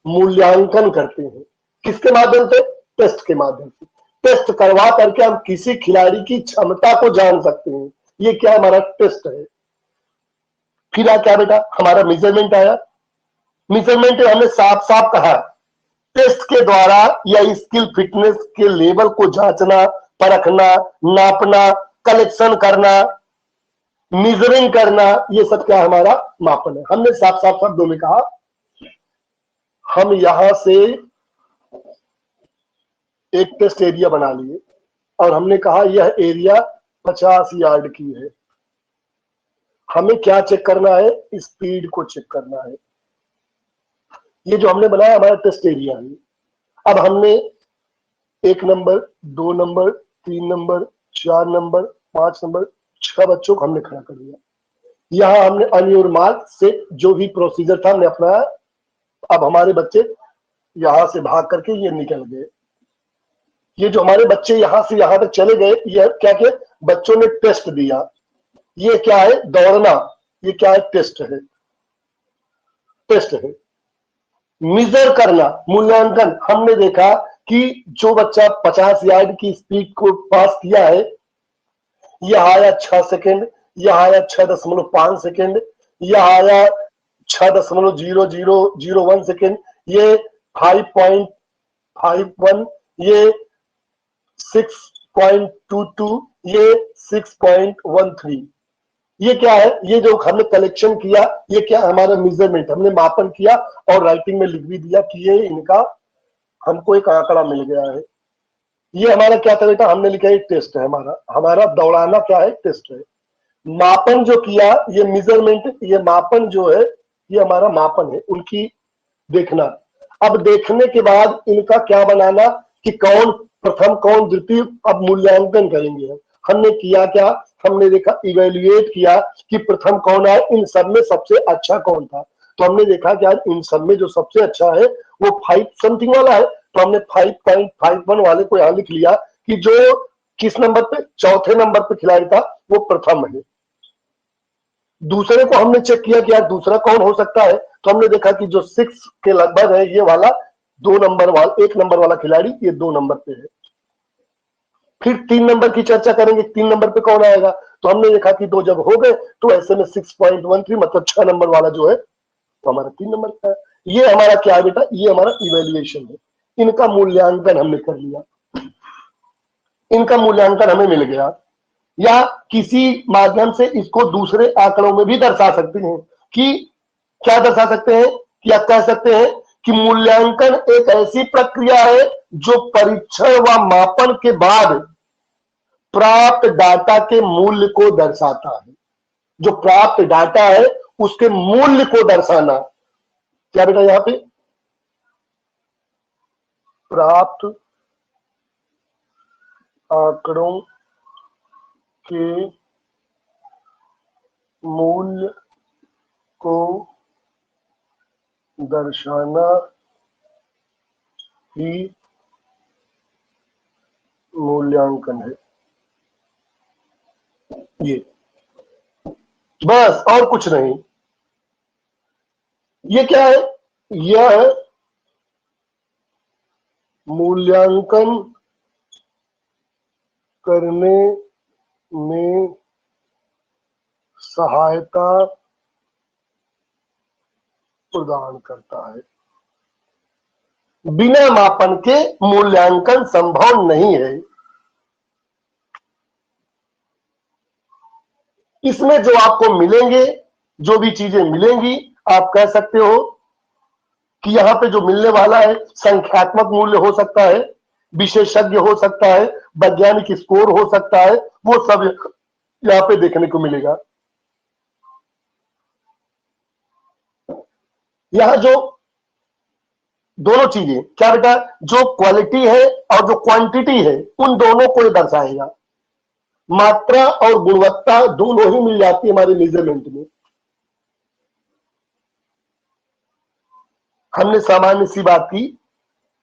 मूल्यांकन करते हैं। किसके माध्यम से, टेस्ट के माध्यम से। टेस्ट करवा करके हम किसी खिलाड़ी की क्षमता को जान सकते हैं। ये क्या हमारा टेस्ट है। फिर क्या बेटा, हमारा मेजरमेंट आया। मेजरमेंट हमने साफ साफ कहा, टेस्ट के द्वारा या स्किल फिटनेस के लेवल को जांचना, परखना, नापना, कलेक्शन करना, मेजरिंग करना, ये सब क्या हमारा मापन है। हमने साफ साफ शब्दों में कहा, हम यहां से एक टेस्ट एरिया बना लिए और हमने कहा यह एरिया 50 यार्ड की है। हमें क्या चेक करना है, स्पीड को चेक करना है। ये जो हमने बनाया हमारा टेस्ट एरिया है। अब हमने 1 number, 2 number, 3 number, 4 number, 5 number, 6 बच्चों को हमने खड़ा कर दिया। यहां हमने ऑन योर मार्क से जो भी प्रोसीजर था हमने अपनाया। अब हमारे बच्चे यहां से भाग करके ये निकल गए। ये जो हमारे बच्चे यहां से यहां तक चले गए, ये क्या किया, बच्चों ने टेस्ट दिया। ये क्या है, दौड़ना, ये क्या है, टेस्ट है, टेस्ट है। मेजर करना, मूल्यांकन, हमने देखा कि जो बच्चा 50 यार्ड की स्पीड को पास किया है, यह आया 6 सेकेंड, यह आया 6.5 सेकेंड, यह आया 6.0001 सेकेंड, ये 5.51, ये 6.22, ये 6.13। ये क्या है, ये जो हमने कलेक्शन किया, ये क्या हमारा मेजरमेंट, हमने मापन किया और राइटिंग में लिख भी दिया कि ये इनका हमको एक आंकड़ा मिल गया है। ये हमारा क्या था बेटा, हमने लिखा एक टेस्ट है हमारा। हमारा दौड़ाना क्या है, टेस्ट है। मापन जो किया, ये मेजरमेंट, ये मापन जो है, ये हमारा मापन है, उनकी देखना। अब देखने के बाद इनका क्या बनाना कि कौन प्रथम कौन द्वितीय, अब मूल्यांकन करेंगे हम। हमने किया क्या, हमने देखा, इवेल्युएट किया कि प्रथम कौन है, इन सब में सबसे अच्छा कौन था। तो हमने देखा कि आज इन सब में जो सबसे अच्छा है वो 5 समथिंग वाला है, तो हमने 5.51 वाले को यहां लिख लिया कि जो किस नंबर पे, चौथे नंबर पे खिलाड़ी था वो प्रथम है। दूसरे को हमने चेक किया कि यार दूसरा कौन हो सकता है, तो हमने देखा कि जो 6 के लगभग है ये वाला 2 नंबर वाला, 1 नंबर वाला खिलाड़ी ये 2 नंबर पे है। फिर 3 नंबर की चर्चा करेंगे, 3 नंबर पे कौन आएगा, तो हमने देखा कि 2 जब हो गए तो ऐसे में 6.13 मतलब 6 नंबर वाला जो है तो हमारा 3 नंबर का है। ये हमारा क्या है बेटा, ये हमारा इवेल्युएशन है। इनका मूल्यांकन हमने कर लिया, इनका मूल्यांकन हमें मिल गया। या किसी माध्यम से इसको दूसरे आंकड़ों में भी दर्शा सकते हैं कि क्या दर्शा सकते हैं, या कह सकते हैं कि मूल्यांकन एक ऐसी प्रक्रिया है जो परीक्षण व मापन के बाद प्राप्त डाटा के मूल्य को दर्शाता है। जो प्राप्त डाटा है उसके मूल्य को दर्शाना। क्या बेटा, यहां पे प्राप्त आंकड़ों के मूल्य को दर्शाना ही मूल्यांकन है। ये बस, और कुछ नहीं। ये क्या है? यह है मूल्यांकन करने में सहायता प्रदान करता है। बिना मापन के मूल्यांकन संभव नहीं है। इसमें जो आपको मिलेंगे, जो भी चीजें मिलेंगी, आप कह सकते हो कि यहां पे जो मिलने वाला है संख्यात्मक मूल्य हो सकता है, विशेषज्ञ हो सकता है, वैज्ञानिक स्कोर हो सकता है, वो सब यहां पे देखने को मिलेगा। यहां जो दोनों चीजें क्या बेटा, जो क्वालिटी है और जो क्वांटिटी है, उन दोनों को ये दर्शाएगा। मात्रा और गुणवत्ता दोनों ही मिल जाती है हमारे मेजरमेंट में। हमने सामान्य सी बात की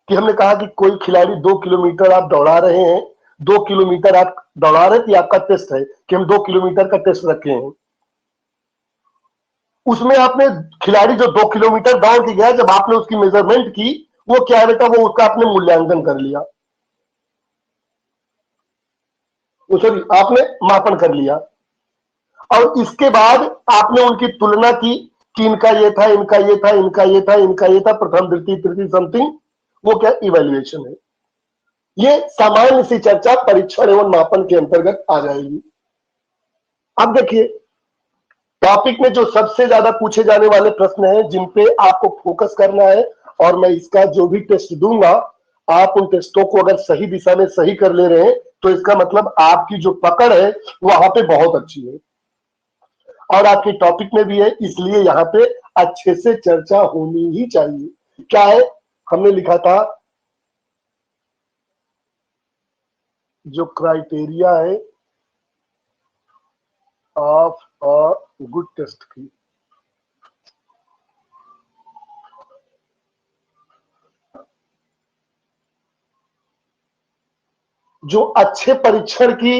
कि हमने कहा कि कोई खिलाड़ी 2 किलोमीटर आप दौड़ा रहे हैं, 2 किलोमीटर आप दौड़ा रहे थे, आपका टेस्ट है कि हम 2 किलोमीटर का टेस्ट रखे हैं। उसमें आपने खिलाड़ी जो 2 किलोमीटर दौड़ के गया, जब आपने उसकी मेजरमेंट की, वो क्या बेटा, वो उसका आपने मूल्यांकन कर लिया, सॉरी आपने मापन कर लिया। और इसके बाद आपने उनकी तुलना की कि इनका ये था, इनका ये था, इनका ये था, इनका ये था, प्रथम द्वितीय तृतीय समथिंग, वो क्या इवैल्यूएशन है। ये सामान्य सी चर्चा परीक्षण एवं मापन के अंतर्गत आ जाएगी। अब देखिए, टॉपिक में जो सबसे ज्यादा पूछे जाने वाले प्रश्न हैं, जिन पे आपको फोकस करना है, और मैं इसका जो भी टेस्ट दूंगा, आप उन टेस्टों को अगर सही दिशा में सही कर ले रहे हैं, तो इसका मतलब आपकी जो पकड़ है वहां पे बहुत अच्छी है और आपकी टॉपिक में भी है, इसलिए यहाँ पे अच्छे से चर्चा होनी ही चाहिए। क्या है, हमने लिखा था जो क्राइटेरिया है ऑफ अ गुड टेस्ट की, जो अच्छे परीक्षण की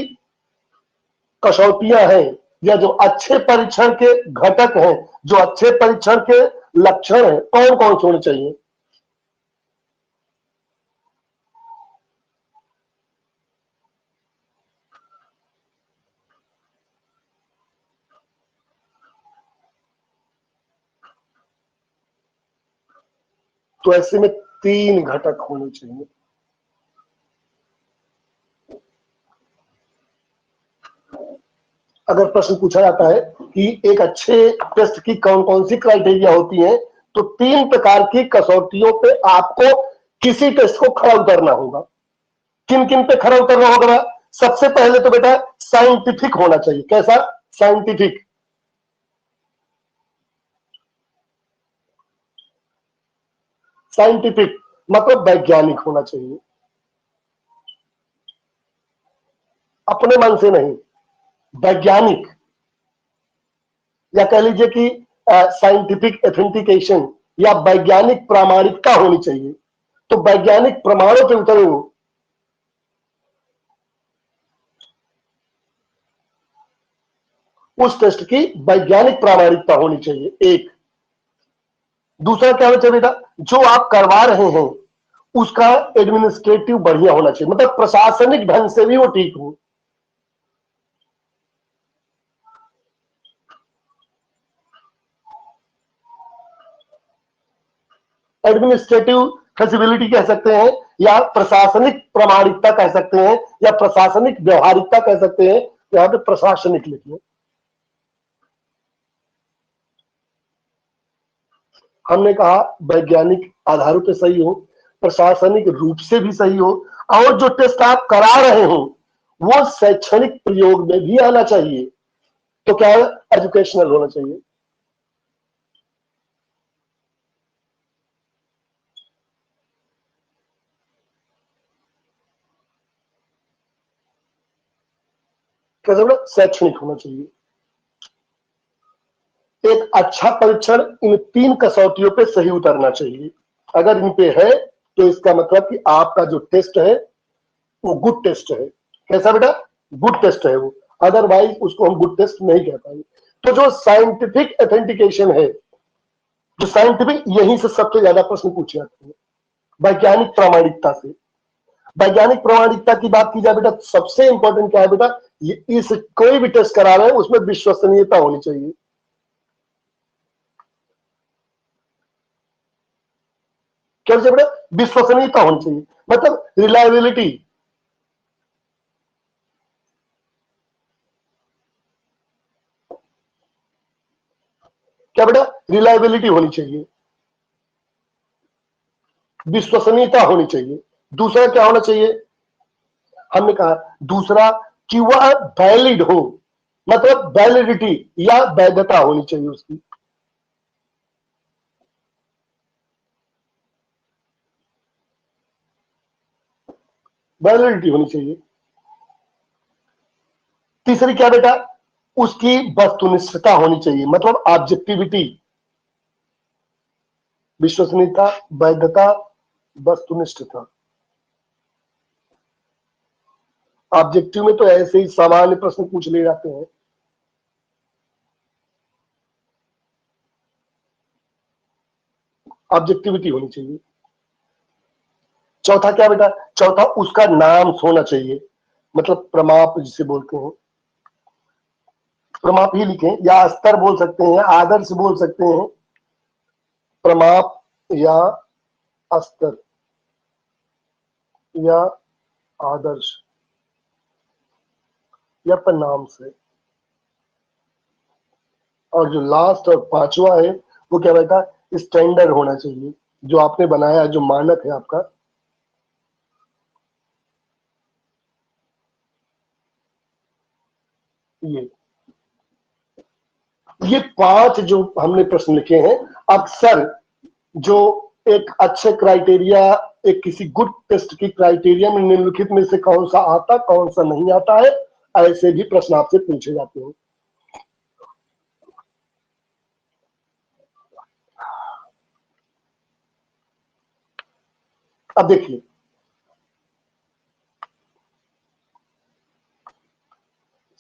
कसौटियां हैं, या जो अच्छे परीक्षण के घटक हैं, जो अच्छे परीक्षण के लक्षण हैं, कौन कौन से होने चाहिए? तो ऐसे में 3 घटक होने चाहिए। अगर प्रश्न पूछा जाता है कि एक अच्छे टेस्ट की कौन कौन सी क्राइटेरिया होती है, तो 3 प्रकार की कसौटियों पे आपको किसी टेस्ट को खरा उतरना होगा। किन किन पे खरा उतरना होगा? सबसे पहले तो बेटा साइंटिफिक होना चाहिए। कैसा? साइंटिफिक। साइंटिफिक मतलब वैज्ञानिक होना चाहिए, अपने मन से नहीं, वैज्ञानिक, या कह लीजिए कि साइंटिफिक एथेंटिकेशन या वैज्ञानिक प्रामाणिकता होनी चाहिए। तो वैज्ञानिक प्रमाणों पे उतरे हो। उस टेस्ट की वैज्ञानिक प्रामाणिकता होनी चाहिए, एक। दूसरा क्या होना चाहिए बेटा, जो आप करवा रहे हैं उसका एडमिनिस्ट्रेटिव बढ़िया होना चाहिए, मतलब प्रशासनिक ढंग से भी वो ठीक हो। एडमिनिस्ट्रेटिव फेसिबिलिटी कह सकते हैं, या प्रशासनिक प्रामाणिकता कह सकते हैं, या प्रशासनिक व्यवहारिकता कह सकते हैं। यहां पे प्रशासनिक लिखिए। हमने कहा वैज्ञानिक आधारों पे सही हो, प्रशासनिक रूप से भी सही हो, और जो टेस्ट आप करा रहे हो वो शैक्षणिक प्रयोग में भी आना चाहिए। तो क्या है, एजुकेशनल होना चाहिए। कैसे बोला, शैक्षणिक होना चाहिए। एक अच्छा परीक्षण इन 3 कसौटियों पे सही उतरना चाहिए। अगर इन पे है तो इसका मतलब कि आपका जो टेस्ट है वो गुड टेस्ट है। कैसा बेटा, गुड टेस्ट है वो, अदरवाइज उसको हम गुड टेस्ट नहीं कह पाएंगे। तो जो साइंटिफिक ऑथेंटिकेशन है, जो साइंटिफिक, यहीं से सबसे ज्यादा प्रश्न पूछे जाते हैं, वैज्ञानिक प्रामाणिकता से। वैज्ञानिक प्रामाणिकता की बात की जाए बेटा, सबसे इंपॉर्टेंट क्या है बेटा, ये इस कोई भी टेस्ट करा रहे हैं उसमें विश्वसनीयता होनी चाहिए। क्या बेटा, विश्वसनीयता होनी चाहिए, मतलब रिलायबिलिटी। क्या बेटा, रिलायबिलिटी होनी चाहिए, विश्वसनीयता होनी चाहिए। दूसरा क्या होना चाहिए, हमने कहा दूसरा कि वह वैलिड हो, मतलब वैलिडिटी या वैधता होनी चाहिए उसकी। वैलिडिटी होनी चाहिए। तीसरी क्या बेटा, उसकी वस्तुनिष्ठता होनी चाहिए, मतलब ऑब्जेक्टिविटी। विश्वसनीयता, वैधता, वस्तुनिष्ठता। ऑब्जेक्टिव में तो ऐसे ही सामान्य प्रश्न पूछ ले जाते हैं। ऑब्जेक्टिविटी होनी चाहिए। चौथा क्या बेटा, चौथा उसका नाम होना चाहिए, मतलब प्रमाप जिसे बोलते हैं, प्रमाप ही लिखें या स्तर बोल सकते हैं, आदर्श बोल सकते हैं, प्रमाप या स्तर या आदर्श या परिणाम से। और जो लास्ट और पांचवा है वो क्या बेटा, स्टैंडर्ड होना चाहिए, जो आपने बनाया, जो मानक है आपका। ये 5 जो हमने प्रश्न लिखे हैं, अक्सर जो एक अच्छे क्राइटेरिया, एक किसी गुड टेस्ट की क्राइटेरिया में निम्नलिखित में से कौन सा आता, कौन सा नहीं आता है, ऐसे भी प्रश्न आपसे पूछे जाते हैं। अब देखिए,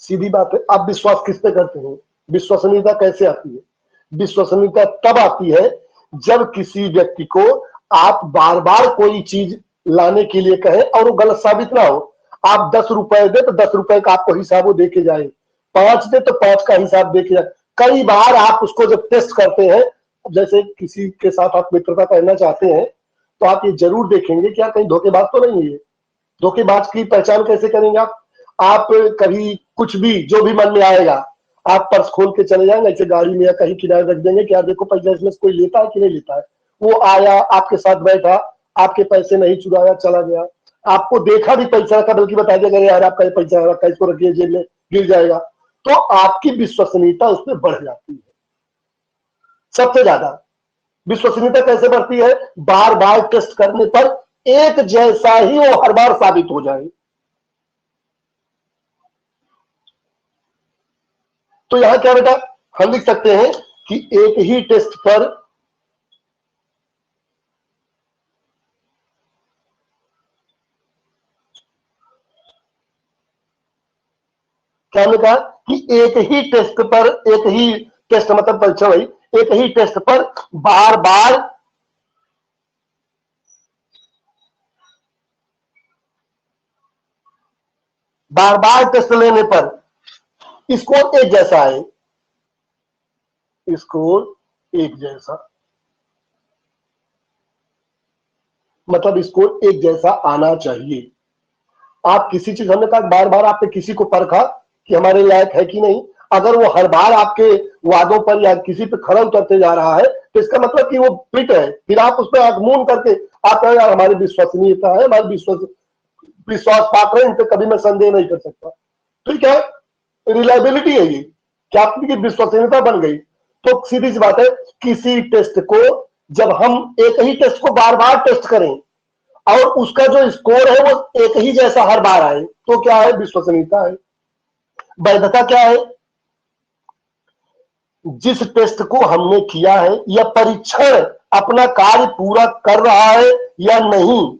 सीधी बात है, आप विश्वास किस पे करते हैं, विश्वसनीयता कैसे आती है? विश्वसनीयता तब आती है जब किसी व्यक्ति को आप बार बार कोई चीज लाने के लिए कहें और वो गलत साबित ना हो। आप 10 रुपए दे तो 10 रुपए का आपको हिसाब वो देके जाए, 5 दे तो 5 का हिसाब देके जाए। कई बार आप उसको जब टेस्ट करते हैं, जैसे किसी के साथ आप मित्रता करना चाहते हैं, तो आप ये जरूर देखेंगे कि कहीं धोखेबाज तो नहीं है। धोखेबाज की पहचान कैसे करेंगे आप कभी कुछ भी जो भी मन में आएगा, आप पर्स खोल के चले जाएंगे ऐसे गाड़ी में या कहीं किनारे रख देंगे कि यार देखो पैसा इसमें कोई लेता है कि नहीं लेता है। वो आया, आपके साथ बैठा, आपके पैसे नहीं चुराया, चला गया, आपको देखा भी पैसा रखा, बल्कि बता दिया यार आपका ये पैसा रखा, इसको रखिए जेब में, गिर जाएगा। तो आपकी विश्वसनीयता उसमें बढ़ जाती है। सबसे ज्यादा विश्वसनीयता कैसे बढ़ती है, बार बार टेस्ट करने पर एक जैसा ही वो हर बार साबित हो जाए। तो यहां क्या बेटा, हम लिख सकते हैं कि एक ही टेस्ट पर क्या हमने कहा कि एक ही टेस्ट पर, एक ही टेस्ट मतलब परीक्षा भाई, एक ही टेस्ट पर बार बार टेस्ट लेने पर स्कोर एक जैसा है, स्कोर एक जैसा, मतलब स्कोर एक जैसा आना चाहिए। आप किसी चीज, हमने कहा बार बार आपने किसी को परखा कि हमारे लायक है कि नहीं, अगर वो हर बार आपके वादों पर या किसी पे खरा उतरते जा रहा है तो इसका मतलब कि वो फिट है। फिर आप उस पर आगमन करके आप कहें यार हमारी विश्वसनीयता है, हमारी विश्वास पात्र है, इन पर कभी मैं संदेह नहीं कर सकता। तो क्या रिलायबिलिटी है ये, क्या आपकी विश्वसनीयता बन गई। तो सीधी सी बात है, किसी टेस्ट को जब हम एक ही टेस्ट को बार बार टेस्ट करें और उसका जो स्कोर है वो एक ही जैसा हर बार आए, तो क्या है, विश्वसनीयता है। वैधता क्या है? जिस टेस्ट को हमने किया है या परीक्षण अपना कार्य पूरा कर रहा है या नहीं,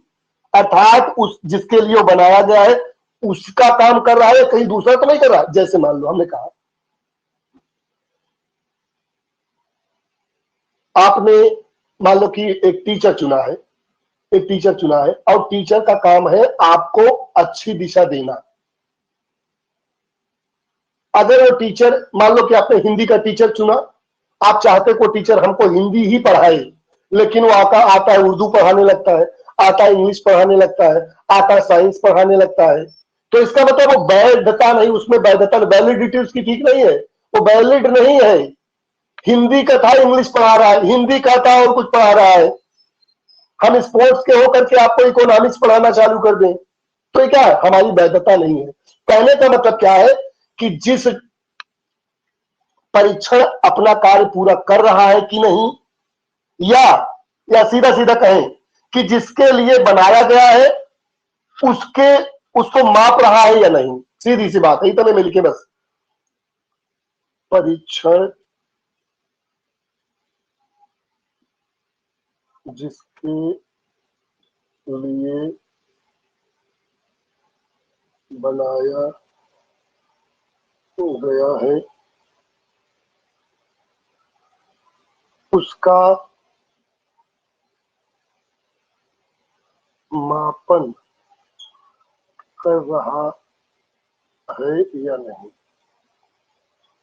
अर्थात उस जिसके लिए वो बनाया गया है उसका काम कर रहा है, कहीं दूसरा तो नहीं कर रहा। जैसे मान लो हमने कहा आपने मान लो कि एक टीचर चुना है, एक टीचर चुना है और टीचर का काम है आपको अच्छी दिशा देना। अगर वो टीचर, मान लो कि आपने हिंदी का टीचर चुना, आप चाहते को टीचर हमको हिंदी ही पढ़ाए, लेकिन वो आता है उर्दू पढ़ाने लगता है, आता है इंग्लिश पढ़ाने लगता है, आता है साइंस पढ़ाने लगता है, तो इसका मतलब वो वैधता नहीं, उसमें वैधता वैलिडिटी उसकी ठीक नहीं है, वो वैलिड नहीं है। हिंदी का था इंग्लिश पढ़ा रहा है, हिंदी का था और कुछ पढ़ा रहा है, हम स्पोर्ट्स के होकर के आपको इकोनॉमिक्स पढ़ाना चालू कर दें, तो ये क्या है? हमारी वैधता नहीं है। कहने का मतलब क्या है कि जिस परीक्षण अपना कार्य पूरा कर रहा है कि नहीं, या सीधा सीधा कहें कि जिसके लिए बनाया गया है उसको माप रहा है या नहीं, सीधी सी बात है, इतने मिल के बस। परीक्षण जिसके लिए बनाया गया है उसका मापन कर रहा है या नहीं।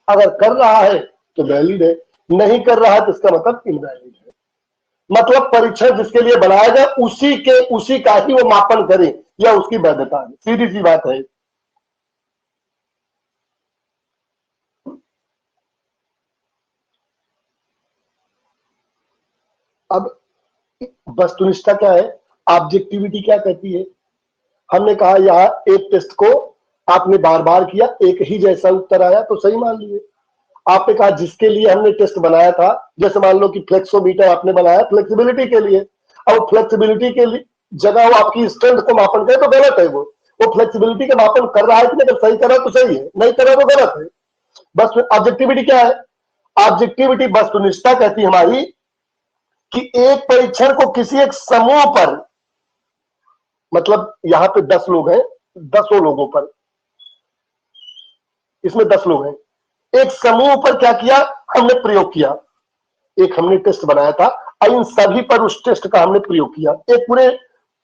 अगर कर रहा है तो वैलिड है, नहीं कर रहा है तो इसका मतलब इनवैलिड है। मतलब परीक्षण जिसके लिए बनाया गया उसी का ही वो मापन करें या उसकी वैधता है, सीधी सी बात है। अब वस्तुनिष्ठता क्या है, ऑब्जेक्टिविटी क्या कहती है? हमने कहा यहाँ एक टेस्ट को आपने बार बार किया, एक ही जैसा उत्तर आया तो सही मान लिए। आपने कहा जिसके लिए हमने टेस्ट बनाया था, जैसे मान लो कि फ्लेक्सोमीटर आपने बनाया फ्लेक्सिबिलिटी के लिए, और फ्लेक्सिबिलिटी के लिए जगह वो आपकी स्ट्रेंथ को मापन करे तो गलत है। वो फ्लेक्सिबिलिटी का मापन कर रहा है कि नहीं, सही कर रहा है तो सही है, नहीं कर रहा तो गलत है। बस ऑब्जेक्टिविटी क्या है? ऑब्जेक्टिविटी वस्तुनिष्ठता कहती है हमारी कि एक परीक्षण को किसी एक समूह पर, मतलब यहां पे 10 लोग हैं, 10 लोगों पर, इसमें 10 लोग हैं, एक समूह पर क्या किया हमने प्रयोग किया, एक हमने टेस्ट बनाया था और इन सभी पर उस टेस्ट का हमने प्रयोग किया, एक पूरे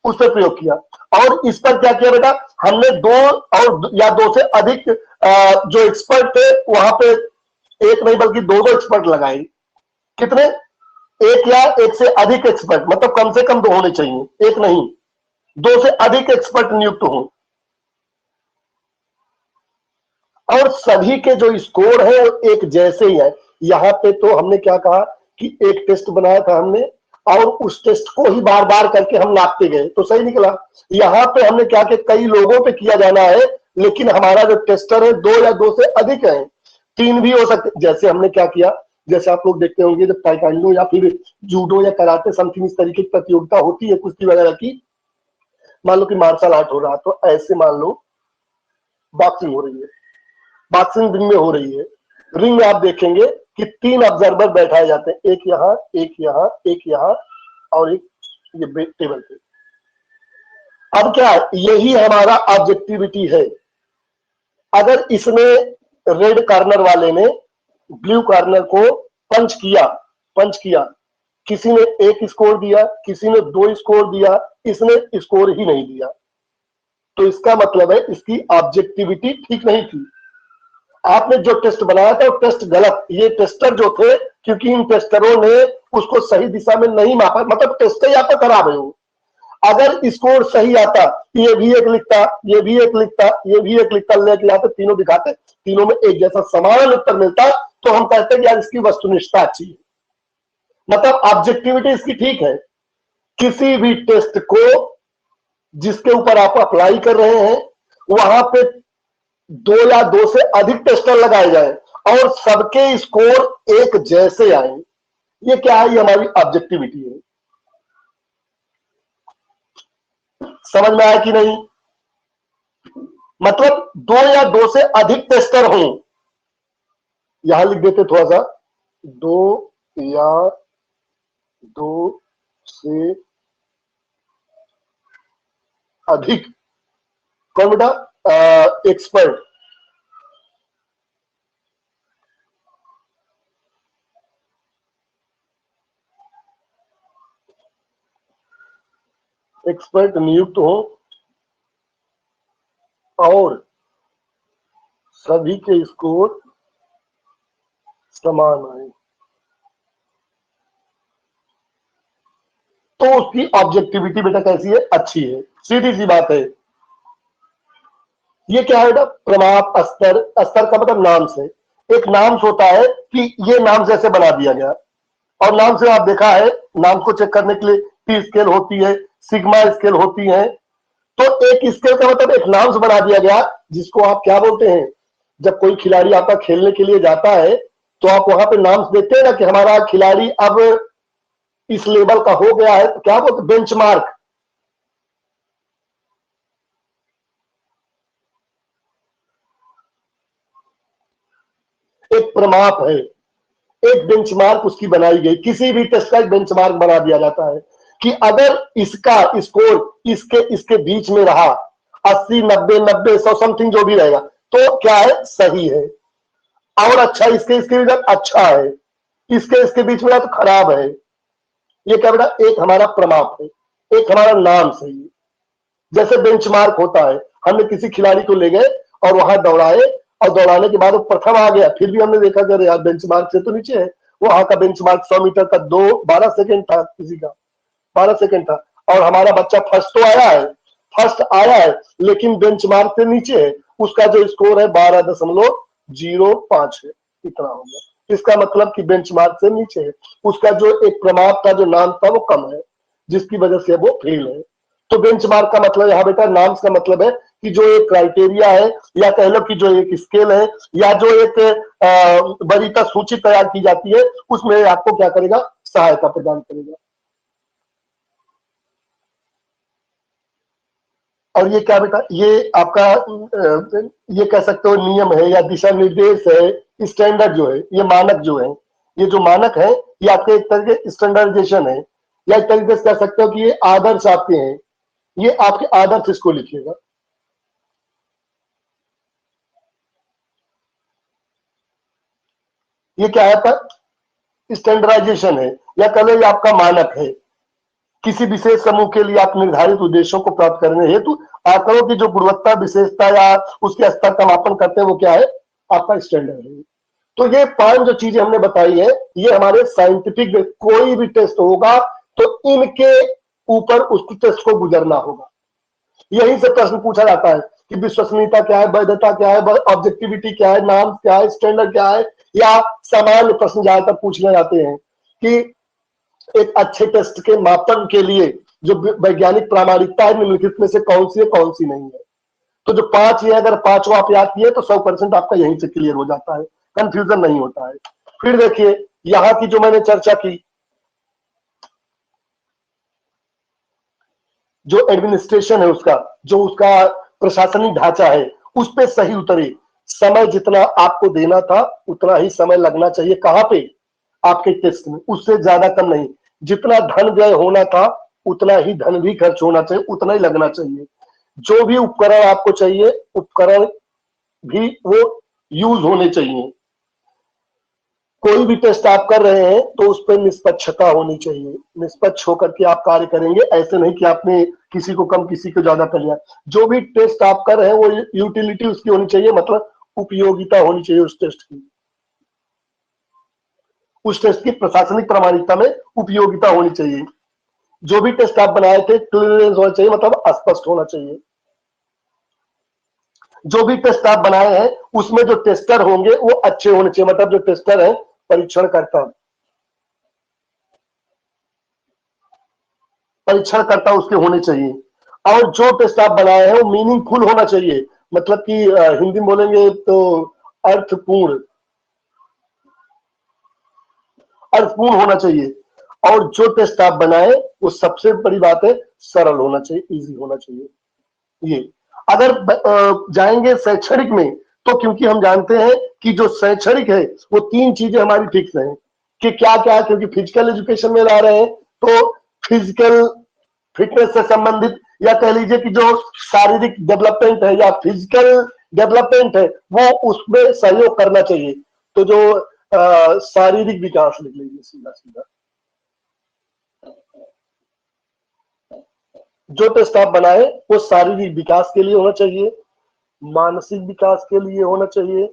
उस पर प्रयोग किया। और इस पर क्या किया बेटा, हमने 2 और या 2 से अधिक जो एक्सपर्ट थे वहां पे एक नहीं बल्कि 2 एक्सपर्ट लगाए। कितने? एक या एक से अधिक एक्सपर्ट, मतलब कम से कम 2 होने चाहिए, एक नहीं, 2 से अधिक एक्सपर्ट नियुक्त हों। और सभी के जो स्कोर है वो एक जैसे ही है। यहाँ पे तो हमने क्या कहा कि एक टेस्ट बनाया था हमने और उस टेस्ट को ही बार बार करके हम नापते गए तो सही निकला। यहाँ पे हमने क्या कि कई लोगों पे किया जाना है, लेकिन हमारा जो टेस्टर है 2 या 2 से अधिक है, 3 भी हो सकते। जैसे हमने क्या किया, जैसे आप लोग देखते होंगे जब ताइक्वांडो या फिर जूडो या कराटे समथिंग इस तरीके की प्रतियोगिता होती है कुश्ती वगैरह की, मान लो कि मार्शल आर्ट हो रहा, तो ऐसे मान लो बॉक्सिंग हो रही है, बॉक्सिंग रिंग में हो रही है। रिंग में आप देखेंगे कि 3 ऑब्जर्वर बैठाए जाते हैं, एक यहाँ, एक यहाँ, एक यहाँ और एक ये टेबल पे। अब क्या है, यही हमारा ऑब्जेक्टिविटी है। अगर इसमें रेड कॉर्नर वाले ने ब्लू कॉर्नर को पंच किया, किसी ने 1 स्कोर दिया, किसी ने 2 स्कोर दिया, इसने स्कोर ही नहीं दिया, तो इसका मतलब है इसकी ऑब्जेक्टिविटी ठीक नहीं थी। आपने जो टेस्ट बनाया था वो टेस्ट गलत, ये टेस्टर जो थे, क्योंकि इन टेस्टरों ने उसको सही दिशा में नहीं मापा, मतलब टेस्ट ही आपका खराब है। वो अगर स्कोर सही आता, ये भी एक लिखता, ये भी एक लिखता, ये भी एक लिखता, लेके आते, तीनों दिखाते, तीनों में एक जैसा समान उत्तर मिलता, तो हम कहते हैं कि यार इसकी वस्तुनिष्ठता अच्छी है, मतलब ऑब्जेक्टिविटी इसकी ठीक है। किसी भी टेस्ट को जिसके ऊपर आप अप्लाई कर रहे हैं वहां पे 2 या 2 से अधिक टेस्टर लगाए जाए और सबके स्कोर एक जैसे आए, ये क्या है, ये हमारी ऑब्जेक्टिविटी है। समझ में आया कि नहीं? मतलब 2 या 2 से अधिक टेस्टर हों, यहां लिख देते थोड़ा सा, 2 या 2 से अधिक कौन बेटा, एक्सपर्ट, एक्सपर्ट नियुक्त हो और सभी के स्कोर समान आए, तो उसकी ऑब्जेक्टिविटी बेटा कैसी है, अच्छी है, सीधी सी बात है। ये क्या है बेटा, प्रमाप स्तर, स्तर का मतलब नाम से, एक नाम होता है कि ये नाम जैसे बना दिया गया, और नाम से आप देखा है, नाम को चेक करने के लिए टी स्केल होती है, सिग्मा स्केल होती है, तो एक स्केल का मतलब एक नाम से बना दिया गया, जिसको आप क्या बोलते हैं, जब कोई खिलाड़ी आपका खेलने के लिए जाता है तो आप वहां पे नाम देखते हैं ना कि हमारा खिलाड़ी अब इस लेवल का हो गया है, तो क्या बोलते, बेंचमार्क। एक प्रमाप है, एक बेंचमार्क उसकी बनाई गई, किसी भी टेस्ट का एक बेंचमार्क बना दिया जाता है कि अगर इसका स्कोर इसके इसके बीच में रहा, 80 90 90 100 समथिंग जो भी रहेगा, तो क्या है, सही है, और अच्छा इसके इसके रिजल्ट अच्छा है, इसके बीच में रहा तो खराब है। ये क्या बेटा, एक हमारा प्रमाप है, एक हमारा नाम सही है। जैसे बेंचमार्क होता है, हमने किसी खिलाड़ी को ले गए और वहां दौड़ाए, और दौड़ाने के बाद वो प्रथम आ गया, फिर भी हमने देखा कि यार बेंचमार्क से तो नीचे है, वहां का बेंचमार्क 100 मीटर का 12 सेकंड था, किसी का 12 सेकंड था, और हमारा बच्चा फर्स्ट तो आया है, फर्स्ट आया है, लेकिन बेंचमार्क से नीचे है, उसका जो स्कोर है 12.05 है, इतना हो गया। इसका मतलब कि बेंचमार्क से नीचे है, उसका जो एक प्रमाप का जो नाम था वो कम है, जिसकी वजह से वो फेल है। तो बेंचमार्क का मतलब यहाँ बेटा, नाम का मतलब है कि जो एक क्राइटेरिया है, या कह लो कि जो एक स्केल है, या जो एक वरीयता सूची तैयार की जाती है, उसमें आपको क्या करेगा, सहायता प्रदान करेगा। और ये क्या बेटा, ये आपका ये कह सकते हो नियम है या दिशा निर्देश है, स्टैंडर्ड जो है, ये मानक जो है, ये जो मानक है, ये आपके एक तरह के स्टैंडर्डाइजेशन है, या एक तरीके से कह सकते हो कि ये आदर्श आपके हैं, ये आपके आदर्श इसको लिखिएगा। ये क्या है पर स्टैंडर्डाइजेशन है, या कह लो ये आपका मानक है, किसी विशेष समूह के लिए आप निर्धारित उद्देश्यों को प्राप्त करने हेतु आंकड़ों की जो गुणवत्ता विशेषता या उसके स्तर का मापन करते हैं, वो क्या है, आपका स्टैंडर्ड है। तो ये 5 जो चीजें हमने बताई है, ये हमारे साइंटिफिक, कोई भी टेस्ट होगा तो इनके ऊपर उस टेस्ट को गुजरना होगा। यहीं से प्रश्न पूछा जाता है कि विश्वसनीयता क्या है, वैधता क्या है, ऑब्जेक्टिविटी क्या है, नाम क्या है, स्टैंडर्ड क्या है, या सामान्य प्रश्न ज्यादातर पूछने जाते हैं कि एक अच्छे टेस्ट के मापन के लिए जो वैज्ञानिक प्रामाणिकता है, निम्नलिखित में से कौन सी है, कौन सी नहीं है। तो जो 5 है, अगर 5 आप याद किए तो 100% आपका यहीं से क्लियर हो जाता है, कंफ्यूजन नहीं होता है। फिर देखिए, यहां की जो मैंने चर्चा की, जो एडमिनिस्ट्रेशन है उसका, जो उसका प्रशासनिक ढांचा है, उस पर सही उतरे, समय जितना आपको देना था उतना ही समय लगना चाहिए, कहां पे, आपके टेस्ट में, उससे ज्यादा कम नहीं। जितना धन व्यय होना था उतना ही धन भी खर्च होना चाहिए, उतना ही लगना चाहिए। जो भी उपकरण आपको चाहिए, उपकरण भी वो यूज होने चाहिए। कोई भी टेस्ट आप कर रहे हैं तो उस पर निष्पक्षता होनी चाहिए, निष्पक्ष होकर के आप कार्य करेंगे, ऐसे नहीं कि आपने किसी को कम किसी को ज्यादा कर लिया। जो भी टेस्ट आप कर रहे हैं वो यूटिलिटी उसकी होनी चाहिए, मतलब उपयोगिता होनी चाहिए उस टेस्ट की, उस टेस्ट की प्रशासनिक प्रामाणिकता में उपयोगिता होनी चाहिए। जो भी टेस्ट आप बनाए थे क्लियरेंस होना चाहिए, मतलब स्पष्ट होना चाहिए। जो भी टेस्ट आप बनाए हैं उसमें जो टेस्टर होंगे वो अच्छे होने चाहिए, मतलब जो टेस्टर है, परीक्षण करता उसके होने चाहिए। और जो टेस्ट आप बनाए हैं वो मीनिंगफुल होना चाहिए, मतलब कि हिंदी में बोलेंगे तो अर्थपूर्ण, अर्थपूर्ण होना चाहिए। और जो टेस्ट आप बनाए वो सबसे बड़ी बात है, सरल होना चाहिए, इजी होना चाहिए। ये अगर जाएंगे शैक्षणिक में, तो क्योंकि हम जानते हैं कि जो शैक्षणिक है वो 3 चीजें हमारी फिक्स हैं कि क्या क्या है, क्योंकि फिजिकल एजुकेशन में ला रहे हैं, तो फिजिकल फिटनेस से संबंधित या कह लीजिए कि जो शारीरिक डेवलपमेंट है या फिजिकल डेवलपमेंट है वो उसमें सहयोग करना चाहिए। तो जो शारीरिक विकास लिख लीजिए सीधा सीधा, जो टेस्ट आप बनाए वो शारीरिक विकास के लिए होना चाहिए, मानसिक विकास के लिए होना चाहिए,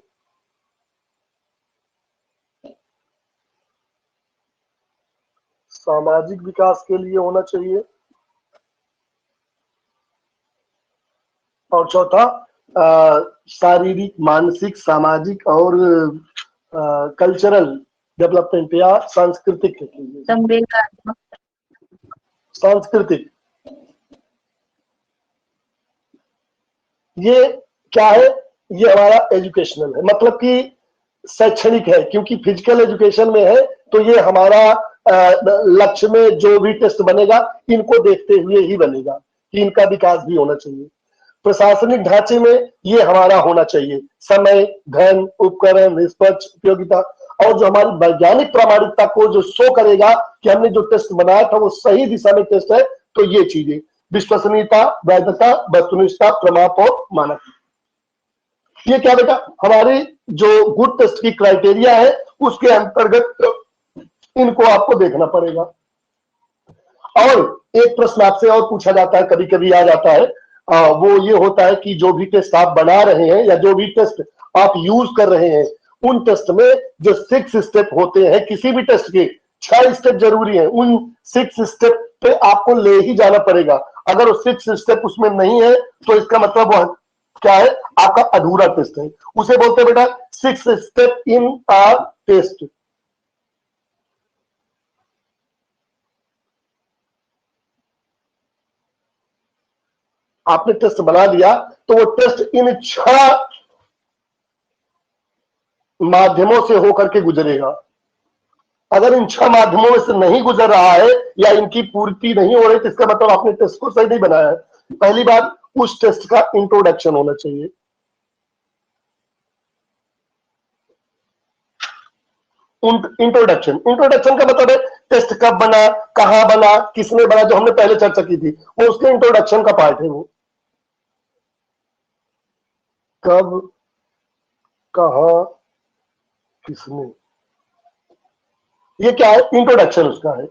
सामाजिक विकास के लिए होना चाहिए, और चौथा शारीरिक, मानसिक, सामाजिक और कल्चरल डेवलपमेंट या सांस्कृतिक के लिए। सांस्कृतिक, ये क्या है? ये हमारा एजुकेशनल है, मतलब कि शैक्षणिक है, क्योंकि फिजिकल एजुकेशन में है तो ये हमारा लक्ष्य में जो भी टेस्ट बनेगा इनको देखते हुए ही बनेगा कि इनका विकास भी होना चाहिए। प्रशासनिक ढांचे में ये हमारा होना चाहिए, समय, धन, उपकरण, निष्पक्ष उपयोगिता, और जो हमारी वैज्ञानिक प्रामाणिकता को जो शो करेगा कि हमने जो टेस्ट बनाया था वो सही दिशा में टेस्ट है, तो ये चीजें विश्वसनीयता, वैधता, वस्तुनिष्ठता, प्रमाप और मानक। ये क्या बेटा, हमारी जो गुड टेस्ट की क्राइटेरिया है उसके अंतर्गत इनको आपको देखना पड़ेगा। और एक प्रश्न आपसे और पूछा जाता है, कभी कभी आ जाता है, वो ये होता है कि जो भी टेस्ट आप बना रहे हैं या जो भी टेस्ट आप यूज कर रहे हैं, उन टेस्ट में जो 6 स्टेप होते हैं, किसी भी टेस्ट के 6 स्टेप जरूरी है, उन 6 स्टेप पे आपको ले ही जाना पड़ेगा। अगर वो 6 स्टेप उसमें नहीं है तो इसका मतलब वो क्या है, आपका अधूरा टेस्ट है। उसे बोलते हैं बेटा 6 स्टेप इन आ टेस्ट। आपने टेस्ट बना दिया तो वो टेस्ट इन 6 माध्यमों से होकर के गुजरेगा। अगर इन 6 माध्यमों में से नहीं गुजर रहा है या इनकी पूर्ति नहीं हो रही तो इसका मतलब आपने टेस्ट को सही नहीं बनाया है। पहली बात, उस टेस्ट का इंट्रोडक्शन होना चाहिए। इंट्रोडक्शन का मतलब है टेस्ट कब बना, कहां बना, किसने बना, जो हमने पहले चर्चा की थी, वो उसके इंट्रोडक्शन का पार्ट है। वो कब, कहां, किसने, ये क्या है, इंट्रोडक्शन उसका है।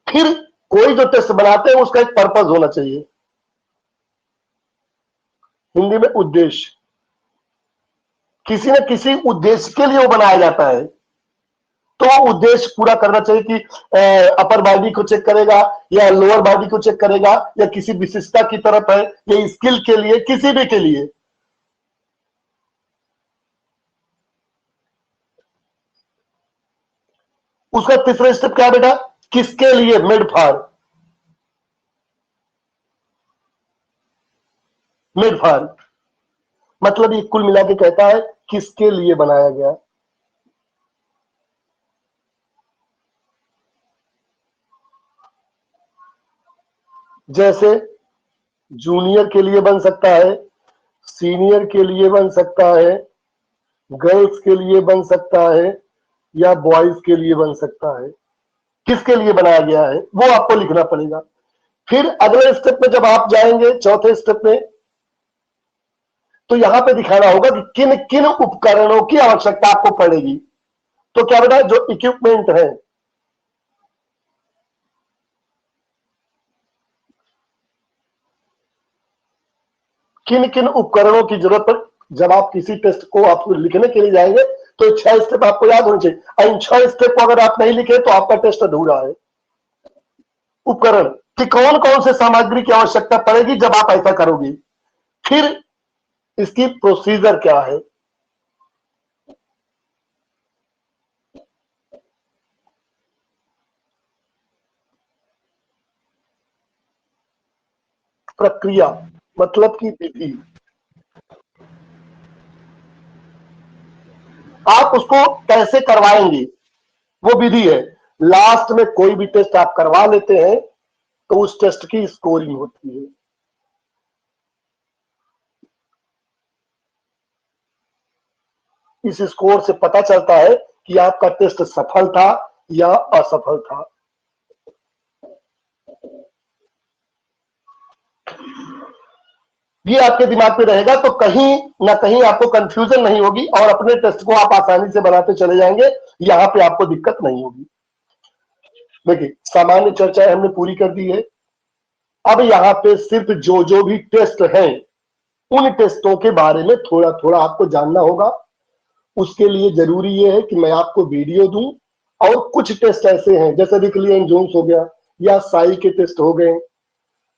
फिर कोई जो टेस्ट बनाते हैं उसका एक पर्पस होना चाहिए, हिंदी में उद्देश्य। किसी न किसी उद्देश्य के लिए वो बनाया जाता है, तो वो उद्देश्य पूरा करना चाहिए कि अपर बॉडी को चेक करेगा या लोअर बॉडी को चेक करेगा या किसी विशिष्टता की तरफ है या स्किल के लिए, किसी भी के लिए। उसका तीसरा स्टेप क्या है बेटा, किसके लिए, मेड फॉर, मेड फॉर मतलब ये कुल मिला के कहता है किसके लिए बनाया गया। जैसे जूनियर के लिए बन सकता है, सीनियर के लिए बन सकता है, गर्ल्स के लिए बन सकता है या बॉयज के लिए बन सकता है। किसके लिए बनाया गया है वो आपको लिखना पड़ेगा। फिर अगले स्टेप में जब आप जाएंगे, चौथे स्टेप में, तो यहां पे दिखाना होगा कि किन किन उपकरणों की आवश्यकता आपको पड़ेगी। तो क्या बेटा, जो इक्विपमेंट है, किन किन उपकरणों की जरूरत पड़, जब आप किसी टेस्ट को आप लिखने के लिए जाएंगे तो 6 स्टेप आपको याद होने चाहिए। इन 6 स्टेप को अगर आप नहीं लिखे तो आपका टेस्ट अधूरा है। उपकरण कि कौन कौन से सामग्री की आवश्यकता पड़ेगी जब आप ऐसा करोगे, फिर इसकी प्रोसीजर क्या है, प्रक्रिया मतलब की विधि, आप उसको कैसे करवाएंगे वो विधि है। लास्ट में कोई भी टेस्ट आप करवा लेते हैं तो उस टेस्ट की स्कोरिंग होती है। इस स्कोर से पता चलता है कि आपका टेस्ट सफल था या असफल था। ये आपके दिमाग में रहेगा तो कहीं ना कहीं आपको कंफ्यूजन नहीं होगी और अपने टेस्ट को आप आसानी से बनाते चले जाएंगे, यहां पे आपको दिक्कत नहीं होगी। देखिए, सामान्य चर्चाएं हमने पूरी कर दी है। अब यहाँ पे सिर्फ जो जो भी टेस्ट हैं उन टेस्टों के बारे में थोड़ा थोड़ा आपको जानना होगा। उसके लिए जरूरी ये है कि मैं आपको वीडियो दूं और कुछ टेस्ट ऐसे हैं जैसे रिकली एंड जोन्स हो गया या साई के टेस्ट हो गए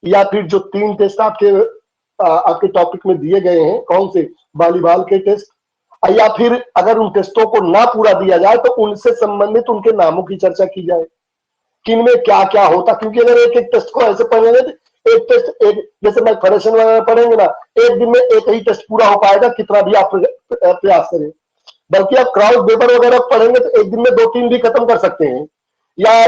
या फिर जो 3 टेस्ट आपके टॉपिक में दिए गए हैं, कौन से, वॉलीबॉल के टेस्ट, या फिर अगर उन टेस्टों को ना पूरा दिया जाए तो उनसे संबंधित उनके नामों की चर्चा की जाए कि इनमें क्या क्या होता। क्योंकि अगर एक एक टेस्ट को ऐसे पढ़ेंगे तो एक टेस्ट एक, जैसे मैथमेटिक्स वगैरह पढ़ेंगे ना, एक दिन में एक ही टेस्ट पूरा हो पाएगा कितना भी आप प्रयास करें। बल्कि आप क्रॉस पेपर वगैरह पढ़ेंगे तो एक दिन में 2-3 भी खत्म कर सकते हैं, या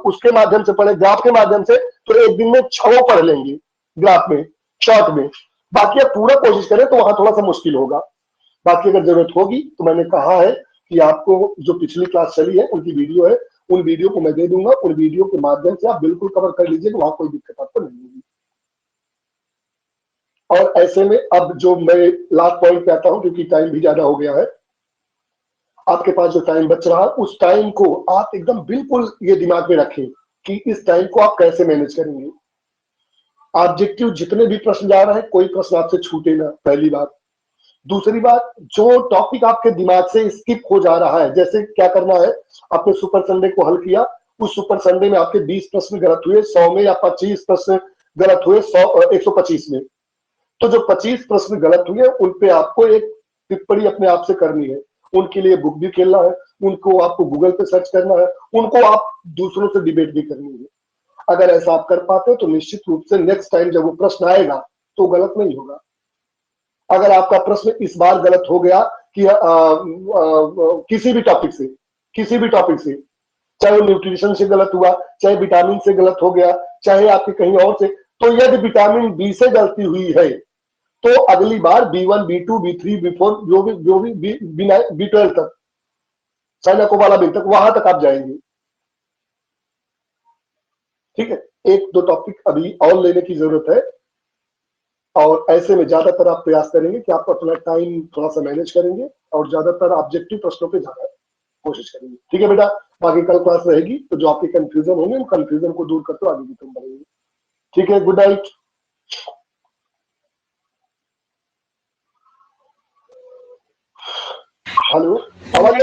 उसके माध्यम से पढ़े, ग्राफ के माध्यम से, तो एक दिन में 6 पढ़ लेंगे ग्राफ में, शॉर्ट में। बाकी आप पूरा कोशिश करें तो वहां थोड़ा सा मुश्किल होगा। बाकी अगर जरूरत होगी तो मैंने कहा है कि आपको जो पिछली क्लास चली है उनकी वीडियो है, उन वीडियो को मैं दे दूंगा, उन वीडियो के माध्यम से आप बिल्कुल कवर कर लीजिए, वहां कोई दिक्कत आपको नहीं होगी। और ऐसे में अब जो मैं लास्ट पॉइंट पे आता हूं क्योंकि टाइम भी ज्यादा हो गया है, आपके पास जो टाइम बच रहा है उस टाइम को आप एकदम बिल्कुल ये दिमाग में रखें कि इस टाइम को आप कैसे मैनेज करेंगे। ऑब्जेक्टिव जितने भी प्रश्न जा रहे हैं कोई प्रश्न आपसे छूटे ना, पहली बात। दूसरी बात, जो टॉपिक आपके दिमाग से स्किप हो जा रहा है, जैसे क्या करना है, आपने सुपर संडे को हल किया, उस सुपर संडे में आपके 20 प्रश्न गलत हुए 100 में, या 25 प्रश्न गलत हुए 125 में, तो जो 25 प्रश्न गलत हुए उन पे आपको एक टिप्पणी अपने आप से करनी है। उनके लिए बुक भी खेलना है, उनको आपको गूगल पे सर्च करना है, उनको आप दूसरों से डिबेट भी करनी है। अगर ऐसा आप कर पाते हो तो निश्चित रूप से नेक्स्ट टाइम जब वो प्रश्न आएगा तो गलत नहीं होगा। अगर आपका प्रश्न इस बार गलत हो गया कि किसी भी टॉपिक से, चाहे वो न्यूट्रिशन से गलत हुआ, चाहे विटामिन से गलत हो गया, चाहे आपके कहीं और से, तो यदि विटामिन बी से गलती हुई है तो अगली बार B1, B2, B3, B4 जो भी B12 तक, साइनाकोबालामिन तक, वहां तक आप जाएंगे। ठीक है, 1-2 टॉपिक अभी और लेने की जरूरत है और ऐसे में ज्यादातर आप प्रयास करेंगे कि आप अपना टाइम थोड़ा सा मैनेज करेंगे और ज्यादातर ऑब्जेक्टिव प्रश्नों पे जाना कोशिश करेंगे। ठीक है बेटा, बाकी कल क्लास रहेगी तो जो आपके कंफ्यूजन होंगे उन कंफ्यूजन को दूर करते आगे भी तुम बढ़ेंगे। ठीक है, गुड नाइट। हेलो, आवाज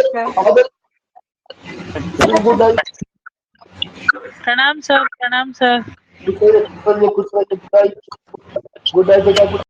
गुड नाइट। प्रणाम सर, प्रणाम सर। गुड नाइट बेटा।